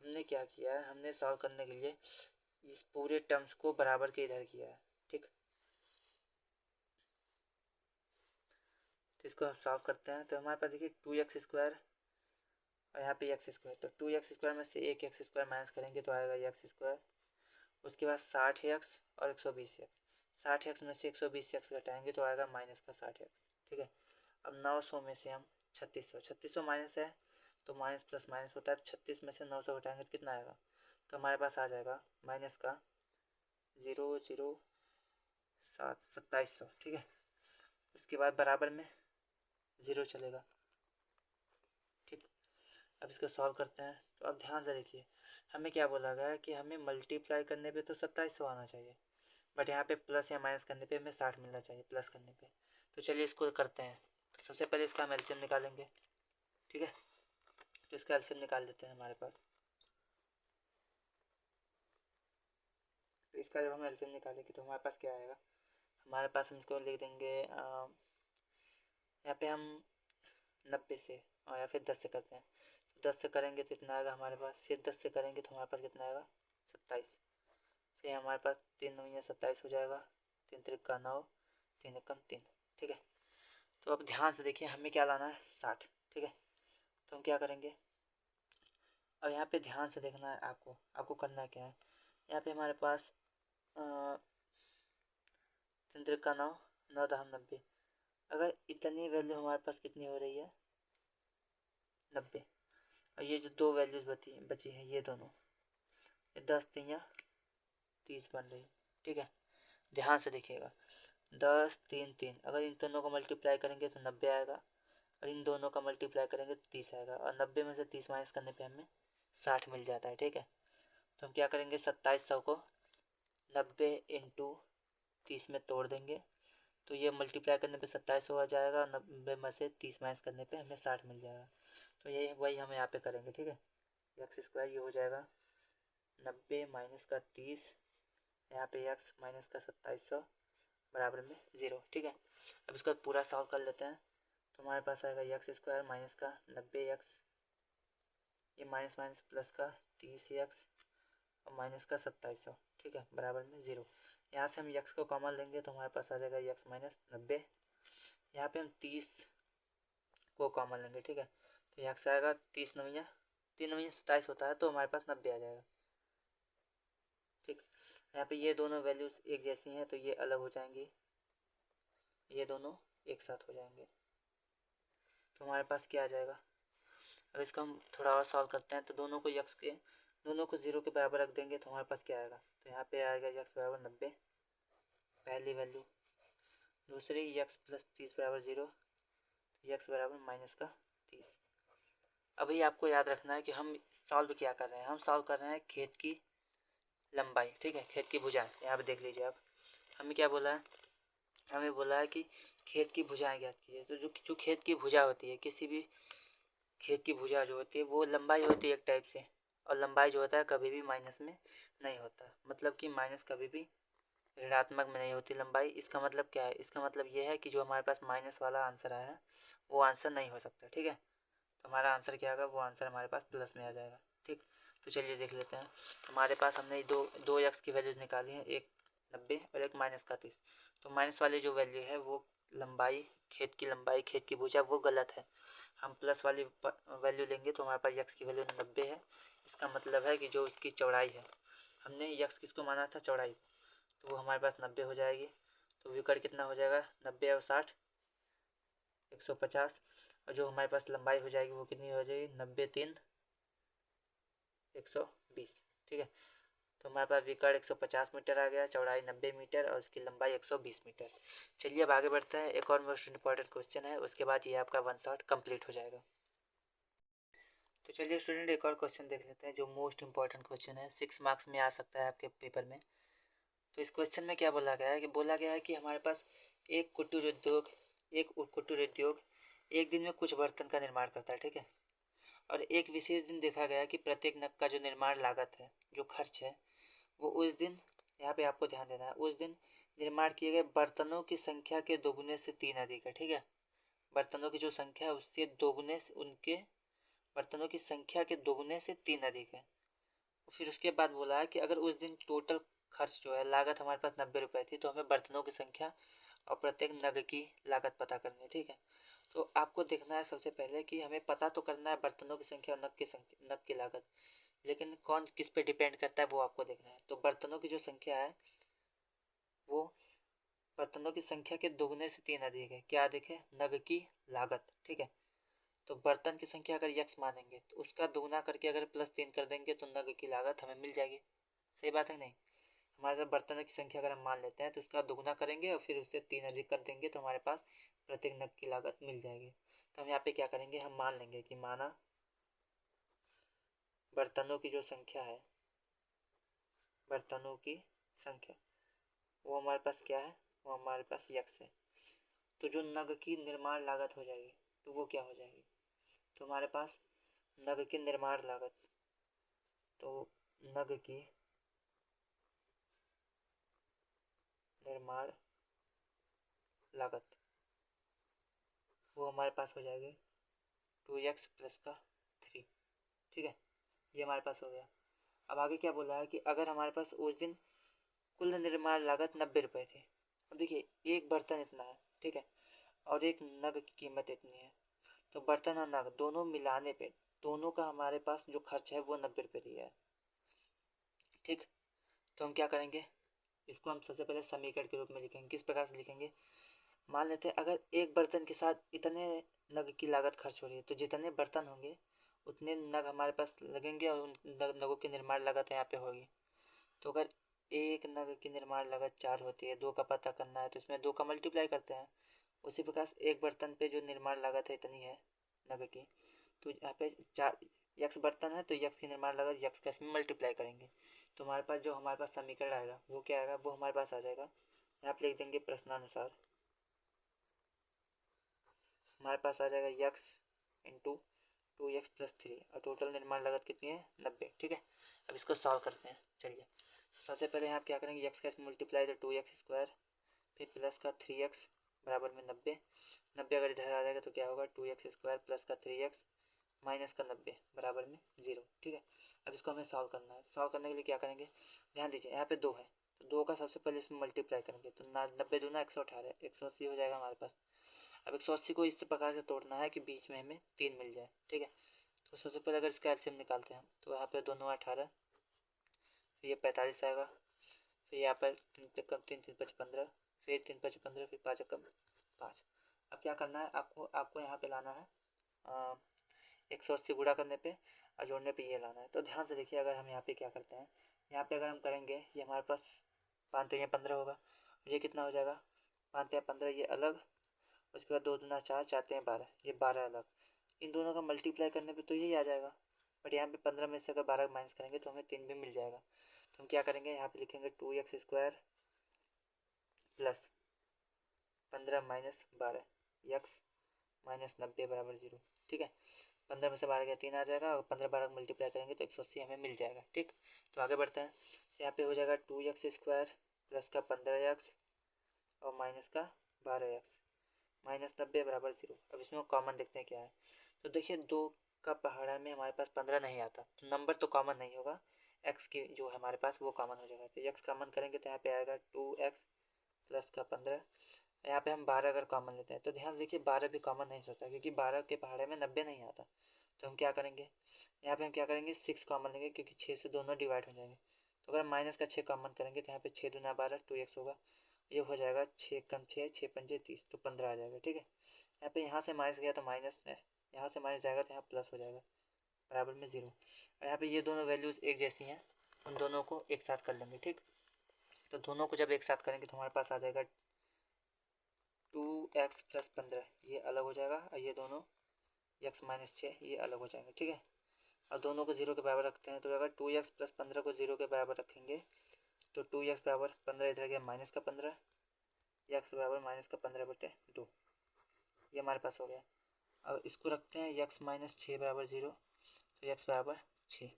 हमने क्या किया है, हमने सॉल्व करने के लिए इस पूरे टर्म्स को बराबर के इधर किया है। ठीक, तो इसको हम सॉल्व करते हैं। तो हमारे पास देखिए 2x स्क्वायर और यहाँ पे एक्स स्क्वायर, तो 2x स्क्वायर में से एक एक्स स्क्वायर माइनस करेंगे तो आएगा एक्स स्क्वायर। उसके बाद 60x और 120x, 60x में से 120x घटाएंगे तो आएगा माइनस का 60x। ठीक है, अब 900 में से हम 3600 माइनस है तो माइनस प्लस माइनस होता है, तो 36 में से 900 घटाएंगे तो कितना आएगा, तो हमारे पास आ जाएगा माइनस का 2700। ठीक है, उसके बाद बराबर में 0 चलेगा। ठीक, अब इसको सॉल्व करते हैं। तो अब ध्यान से देखिए, हमें क्या बोला गया है कि हमें मल्टीप्लाई करने पे तो 2700 आना चाहिए, बट यहाँ पे प्लस या माइनस करने पे हमें 60 मिलना चाहिए, प्लस करने पे। तो चलिए इसको करते हैं। तो सबसे पहले इसका हम एलसीएम निकालेंगे। ठीक है, तो इसका एलसीएम निकाल लेते हैं हमारे पास। तो इसका जब हम एलसीएम निकालेंगे तो हमारे पास क्या आएगा, हमारे पास हम इसको लिख देंगे यहाँ पे हम 90 से और या फिर 10 से करते हैं, तो 10 से करेंगे तो इतना आएगा हमारे पास, फिर 10 से करेंगे तो हमारे पास कितना आएगा 27, फिर हमारे पास 3 9 27 हो जाएगा, 3 3 का 9, 3 1 3, ठीक है। तो अब ध्यान से देखिए हमें क्या लाना है 60, ठीक है। तो हम क्या करेंगे, अब यहाँ पे ध्यान से देखना है आपको करना क्या है, यहाँ पे हमारे पास 3 3 का 9, 9 10 90, अगर इतनी वैल्यू हमारे पास कितनी हो रही है 90, और ये जो दो वैल्यूज बची हैं ये दोनों, ये 10 3 30 बन रही, ठीक है। ध्यान से देखिएगा 10 3 3, अगर इन दोनों को मल्टीप्लाई करेंगे तो 90 आएगा, और इन दोनों का मल्टीप्लाई करेंगे तो 30 आएगा, और 90 में से 30 माइनस करने पे हमें 60 मिल जाता है, ठीक है। तो हम क्या करेंगे 2700 को 90 इंटू 30 में तोड़ देंगे, तो ये मल्टीप्लाई करने पे 2700 आ जाएगा, 90 में से 30 माइनस करने पे हमें 60 मिल जाएगा। तो ये वही हम यहाँ पे करेंगे, ठीक है। एक्स स्क्वायर ये हो जाएगा 90 माइनस का 30, यहाँ पे एक्स माइनस का 2700 बराबर में 0, ठीक है। अब इसको पूरा सॉल्व कर लेते हैं, तो हमारे पास आएगा एक्स स्क्वायर माइनस का 90x, ये माइनस माइनस प्लस का 30x और माइनस का 2700, ठीक है, बराबर में 0। यहाँ से हम x को कॉमन लेंगे तो हमारे पास आ जाएगा x माइनस 90, यहाँ पे हम 30 को कॉमन लेंगे, ठीक है। तो x आएगा 30 9 3 9 27 होता है, तो हमारे पास 90 आ जाएगा, ठीक। यहाँ पे ये दोनों वैल्यूज एक जैसी हैं तो ये अलग हो जाएंगी, ये दोनों एक साथ हो जाएंगे, तो हमारे पास क्या आ जाएगा। अगर इसका हम थोड़ा और सॉल्व करते हैं तो दोनों को 0 के बराबर रख देंगे तो हमारे पास क्या आएगा, तो यहाँ पे आएगा x बराबर 90 पहली वैल्यू, दूसरी x प्लस 30 बराबर 0, तो x बराबर माइनस का 30। अभी आपको याद रखना है कि हम सॉल्व क्या कर रहे हैं, हम सॉल्व कर रहे हैं खेत की लंबाई, ठीक है, खेत की भुजाएं। यहाँ पे देख लीजिए आप, हमें क्या बोला है, हमें बोला है कि खेत की भुजाएं ज्ञात कीजिए। तो जो खेत की भुजा होती है, किसी भी खेत की भुजा जो होती है वो लंबाई होती है एक टाइप से, और लंबाई जो होता है कभी भी माइनस में नहीं होता, मतलब कि माइनस कभी भी ऋणात्मक में नहीं होती लंबाई। इसका मतलब क्या है, इसका मतलब ये है कि जो हमारे पास माइनस वाला आंसर आया है वो आंसर नहीं हो सकता, ठीक है। तो हमारा आंसर क्या होगा, वो आंसर हमारे पास प्लस में आ जाएगा, ठीक। तो चलिए देख लेते हैं, हमारे पास हमने दो एक्स की वैल्यूज निकाली हैं, एक 90 और एक माइनस का 30। तो माइनस वाली जो वैल्यू है वो लंबाई, खेत की भुजा वो गलत है। हम प्लस वाली वैल्यू लेंगे तो हमारे पास यक्स की वैल्यू 90 है, इसका मतलब है कि जो इसकी चौड़ाई है, हमने यक्स किसको माना था चौड़ाई, तो वो हमारे पास 90 हो जाएगी। तो विकर्ण कितना हो जाएगा 90 और 60 150, और जो हमारे पास लंबाई हो जाएगी वो कितनी हो जाएगी 90 3 120, ठीक है। तो हमारे पास विकर्ण 150 मीटर आ गया, चौड़ाई 90 मीटर और उसकी लंबाई 120 मीटर। चलिए अब आगे बढ़ते हैं, एक और मोस्ट इंपॉर्टेंट क्वेश्चन है, उसके बाद ये आपका वन शॉट कंप्लीट हो जाएगा। तो चलिए स्टूडेंट एक और क्वेश्चन देख लेते हैं जो मोस्ट इंपॉर्टेंट क्वेश्चन है, 6 मार्क्स में आ सकता है आपके पेपर में। तो इस क्वेश्चन में क्या बोला गया है कि हमारे पास एक कुटीर उद्योग एक दिन में कुछ बर्तन का निर्माण करता है, ठीक है। और एक विशेष दिन देखा गया कि प्रत्येक नग का जो निर्माण लागत है, जो खर्च है, वो उस दिन, यहाँ पे आपको ध्यान देना है, उस दिन निर्माण किए गए बर्तनों की संख्या के दोगुने से 3 अधिक है, ठीक है। बर्तनों की जो संख्या है उससे दोगुने से, उनके बर्तनों की संख्या के दोगुने से 3 अधिक है। फिर उसके बाद बोला है कि अगर उस दिन टोटल खर्च जो है, लागत हमारे पास 90 रुपए थी, तो हमें बर्तनों की संख्या और प्रत्येक नग की लागत पता करनी है, ठीक है। तो आपको देखना है सबसे पहले कि हमें पता तो करना है बर्तनों की संख्या और नग की लागत, लेकिन कौन किस पे डिपेंड करता है वो आपको देखना है। तो बर्तनों की जो संख्या है वो बर्तनों की संख्या के दोगुने से 3 अधिक है, क्या अधिक है, नग की लागत, ठीक है। तो बर्तन की संख्या अगर यक्स मानेंगे तो उसका दोगुना करके अगर +3 कर देंगे तो नग की लागत हमें मिल जाएगी, सही बात है नहीं। हमारे बर्तनों की संख्या अगर हम मान लेते हैं तो उसका दोगुना करेंगे और फिर उससे 3 अधिक कर देंगे तो हमारे पास प्रत्येक नग की लागत मिल जाएगी। तो हम यहाँ पे क्या करेंगे, हम मान लेंगे कि माना बर्तनों की जो संख्या है, बर्तनों की संख्या वो हमारे पास क्या है, वो हमारे पास यक्स है। तो जो नग की निर्माण लागत हो जाएगी तो वो क्या हो जाएगी, तो हमारे पास नग की निर्माण लागत, तो नग की निर्माण लागत वो हमारे पास हो जाएगी 2x प्लस का 3। ठीक है, ये हमारे पास हो गया। अब आगे क्या बोला है कि अगर हमारे पास उस दिन कुल निर्माण लागत 90 रुपये थी। अब देखिए एक बर्तन इतना है, ठीक है, और एक नग की कीमत इतनी है, तो बर्तन और नग दोनों मिलाने पे दोनों का हमारे पास जो खर्च है वो 90 रुपये दिया है। ठीक, तो हम क्या करेंगे, इसको हम सबसे पहले समीकरण के रूप में लिखेंगे। किस प्रकार से लिखेंगे, मान लेते हैं अगर एक बर्तन के साथ इतने नग की लागत खर्च हो रही है, तो जितने बर्तन होंगे उतने नग हमारे पास लगेंगे और उन नगों की निर्माण लागत यहाँ पे होगी। तो अगर एक नग की निर्माण लागत 4 होती है, 2 का पता करना है तो इसमें 2 का मल्टीप्लाई करते हैं। उसी प्रकार से एक बर्तन पे जो निर्माण लागत है इतनी है नग की, तो यहाँ पे 4 यक्स बर्तन है तो यक्स की निर्माण लागत यक्स का इसमें मल्टीप्लाई करेंगे। तो हमारे पास जो हमारे पास समीकरण आएगा वो क्या आएगा, वो हमारे पास आ जाएगा, यहाँ पे लिख देंगे प्रश्नानुसार। हमारे पास आ जाएगा यक्स इंटू 2x प्लस 3 और टोटल निर्माण लागत कितनी है 90। ठीक है, अब इसको सॉल्व करते हैं। चलिए सबसे पहले यहाँ क्या करेंगे, यक्स का मल्टीप्लाई तो 2x स्क्वायर फिर प्लस का 3x बराबर में 90। 90 अगर इधर आ जाएगा तो क्या होगा 2x स्क्वायर प्लस का 3x माइनस का 90 बराबर में 0। ठीक है, अब इसको हमें सॉल्व करना है। सॉल्व करने के लिए क्या करेंगे, ध्यान दीजिए यहाँ पे 2 है तो 2 का सबसे पहले इसमें मल्टीप्लाई करेंगे तो 90 दूना 118 180 हो जाएगा हमारे पास। अब 180 को इस प्रकार से तोड़ना है कि बीच में हमें 3 मिल जाए। ठीक है, तो सबसे पहले अगर इसका एलसीएम निकालते हैं तो यहाँ पे दोनों 18, फिर ये 45 आएगा, फिर यहाँ पर 3 कम 3 3 5 15, फिर 3 5 15, फिर 5 कम 5। अब क्या करना है आपको यहाँ पे लाना है 180 गुणा करने पे और जोड़ने पे ये लाना है। तो ध्यान से देखिए, अगर हम यहाँ पे क्या करते हैं, यहाँ पे अगर हम करेंगे ये हमारे पास 5 3 15 होगा, ये कितना हो जाएगा 5 3 15 ये अलग, उसके बाद 2 दूना 4 4 3 12 ये 12 अलग। इन दोनों का मल्टीप्लाई करने पे तो यही आ जाएगा, बट यहाँ पे 15 में से अगर 12 माइनस करेंगे तो हमें 3 भी मिल जाएगा। तो हम क्या करेंगे, यहाँ पे लिखेंगे 2x square plus 15 minus 12 x minus 90 बराबर 0। ठीक है, 15 में से 12 गया 3 आ जाएगा और 15 12 मल्टीप्लाई करेंगे तो 180 हमें मिल जाएगा। ठीक, तो आगे बढ़ते हैं। यहाँ पे हो जाएगा 2x स्क्वायर प्लस का 15x और माइनस का 12x माइनस 90 बराबर 0। अब इसमें कॉमन देखते हैं क्या है, तो देखिए 2 का पहाड़ा में हमारे पास 15 नहीं आता तो नंबर तो कॉमन नहीं होगा, x की जो है हमारे पास वो कॉमन हो जाएगा। तो x कॉमन करेंगे तो यहाँ पे आएगा 2x प्लस का 15। यहाँ पे हम 12 अगर कॉमन लेते हैं तो ध्यान से देखिए 12 भी कॉमन नहीं होता क्योंकि 12 के पहाड़े में 90 नहीं आता। तो हम क्या करेंगे, यहाँ पे हम क्या करेंगे 6 कॉमन लेंगे क्योंकि 6 से दोनों डिवाइड हो जाएंगे। तो अगर माइनस का 6 कॉमन करेंगे तो यहाँ पे 6 दूना 12 2x होगा, ये हो जाएगा 6 कम 6 6 पंजे 30 तो 15 आ जाएगा। ठीक है, यहाँ पे यहाँ से माइनस गया तो माइनस है, यहाँ से माइनस जाएगा तो यहाँ प्लस हो जाएगा बराबर में 0। और यहाँ पे ये दोनों वैल्यूज़ एक जैसी हैं, उन दोनों को एक साथ कर लेंगे। ठीक, तो दोनों को जब एक साथ करेंगे तो हमारे पास आ जाएगा 2x प्लस 15 ये अलग हो जाएगा और ये दोनों x माइनस 6 ये अलग हो जाएंगे। ठीक है, और दोनों को 0 के बराबर रखते हैं तो अगर 2x प्लस 15 को 0 के बराबर रखेंगे तो 2x बराबर 15 इधर गया माइनस का 15, x बराबर माइनस का 15/2 ये हमारे पास हो गया। और इसको रखते हैं x माइनस 6 बराबर 0 तो x बराबर 6।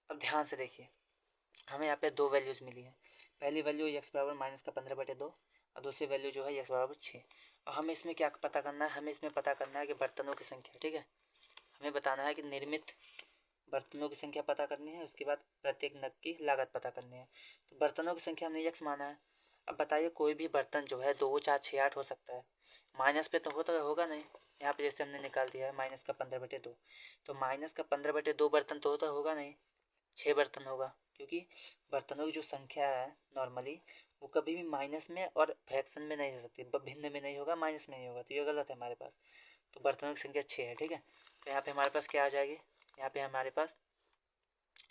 अब ध्यान से देखिए, हमें यहाँ पे दो वैल्यूज़ मिली हैं। पहली वैल्यू x बराबर माइनस का 15/2 और दूसरी वैल्यू जो है x बराबर 6। और हमें इसमें क्या पता करना है, हमें इसमें पता करना है कि बर्तनों की संख्या। ठीक है, हमें बताना है कि निर्मित बर्तनों की संख्या पता करनी है, उसके बाद प्रत्येक नग की लागत पता करनी है। तो बर्तनों की संख्या हमने x माना है। अब बताइए कोई भी बर्तन जो है 2 4 6 8 हो सकता है, माइनस पे तो होगा नहीं। यहाँ पे जैसे हमने निकाल दिया है माइनस का 15/2, तो माइनस का 15/2 बर्तन तो होगा नहीं, 6 बर्तन होगा, क्योंकि बर्तनों की जो संख्या है नॉर्मली वो कभी भी माइनस में और फ्रैक्शन में नहीं हो सकती, भिन्न में नहीं होगा, माइनस में नहीं होगा, तो ये गलत है हमारे पास। तो बर्तनों की संख्या 6 है। ठीक है, तो यहाँ पे हमारे पास क्या आ जाएगी, यहाँ पे हमारे पास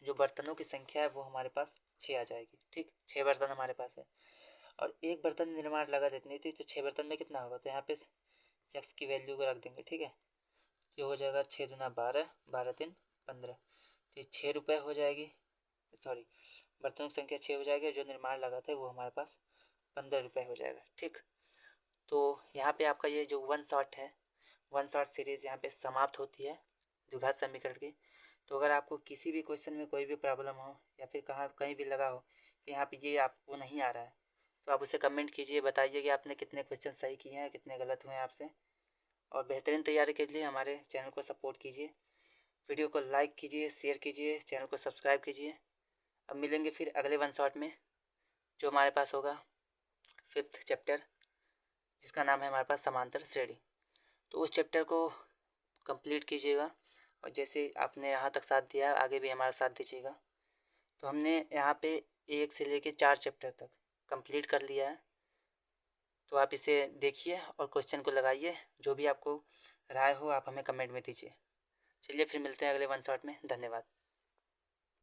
जो बर्तनों की संख्या है वो हमारे पास 6 आ जाएगी। ठीक, 6 बर्तन हमारे पास है और एक बर्तन निर्माण लागत इतनी थी तो 6 बर्तन में कितना होगा, तो यहाँ पे x की वैल्यू को रख देंगे। ठीक है, ये हो जाएगा 6 दूना 12 12 3 15, तो ये 6 रुपये हो जाएगी, सॉरी बर्तनों की संख्या 6 हो जाएगी, जो निर्माण लागत है वो हमारे पास 15 रुपये हो जाएगा। ठीक, तो यहाँ पे आपका ये जो वन शॉट है, वन शॉट सीरीज़ यहाँ पे समाप्त होती है द्विघात समीकरण की। तो अगर आपको किसी भी क्वेश्चन में कोई भी प्रॉब्लम हो या फिर कहीं भी लगा हो कि यहाँ पे ये आपको नहीं आ रहा है तो आप उसे कमेंट कीजिए, बताइए कि आपने कितने क्वेश्चन सही किए हैं, कितने गलत हुए हैं आपसे। और बेहतरीन तैयारी के लिए हमारे चैनल को सपोर्ट कीजिए, वीडियो को लाइक कीजिए, शेयर कीजिए, चैनल को सब्सक्राइब कीजिए। अब मिलेंगे फिर अगले वन शॉट में, जो हमारे पास होगा 5th चैप्टर, जिसका नाम है हमारे पास समांतर श्रेणी। तो उस चैप्टर को कंप्लीट कीजिएगा, और जैसे आपने यहाँ तक साथ दिया आगे भी हमारा साथ दीजिएगा। तो हमने यहाँ पे 1 से लेके 4 चैप्टर तक कंप्लीट कर लिया है। तो आप इसे देखिए और क्वेश्चन को लगाइए, जो भी आपको राय हो आप हमें कमेंट में दीजिए। चलिए फिर मिलते हैं अगले वन शॉट में। धन्यवाद।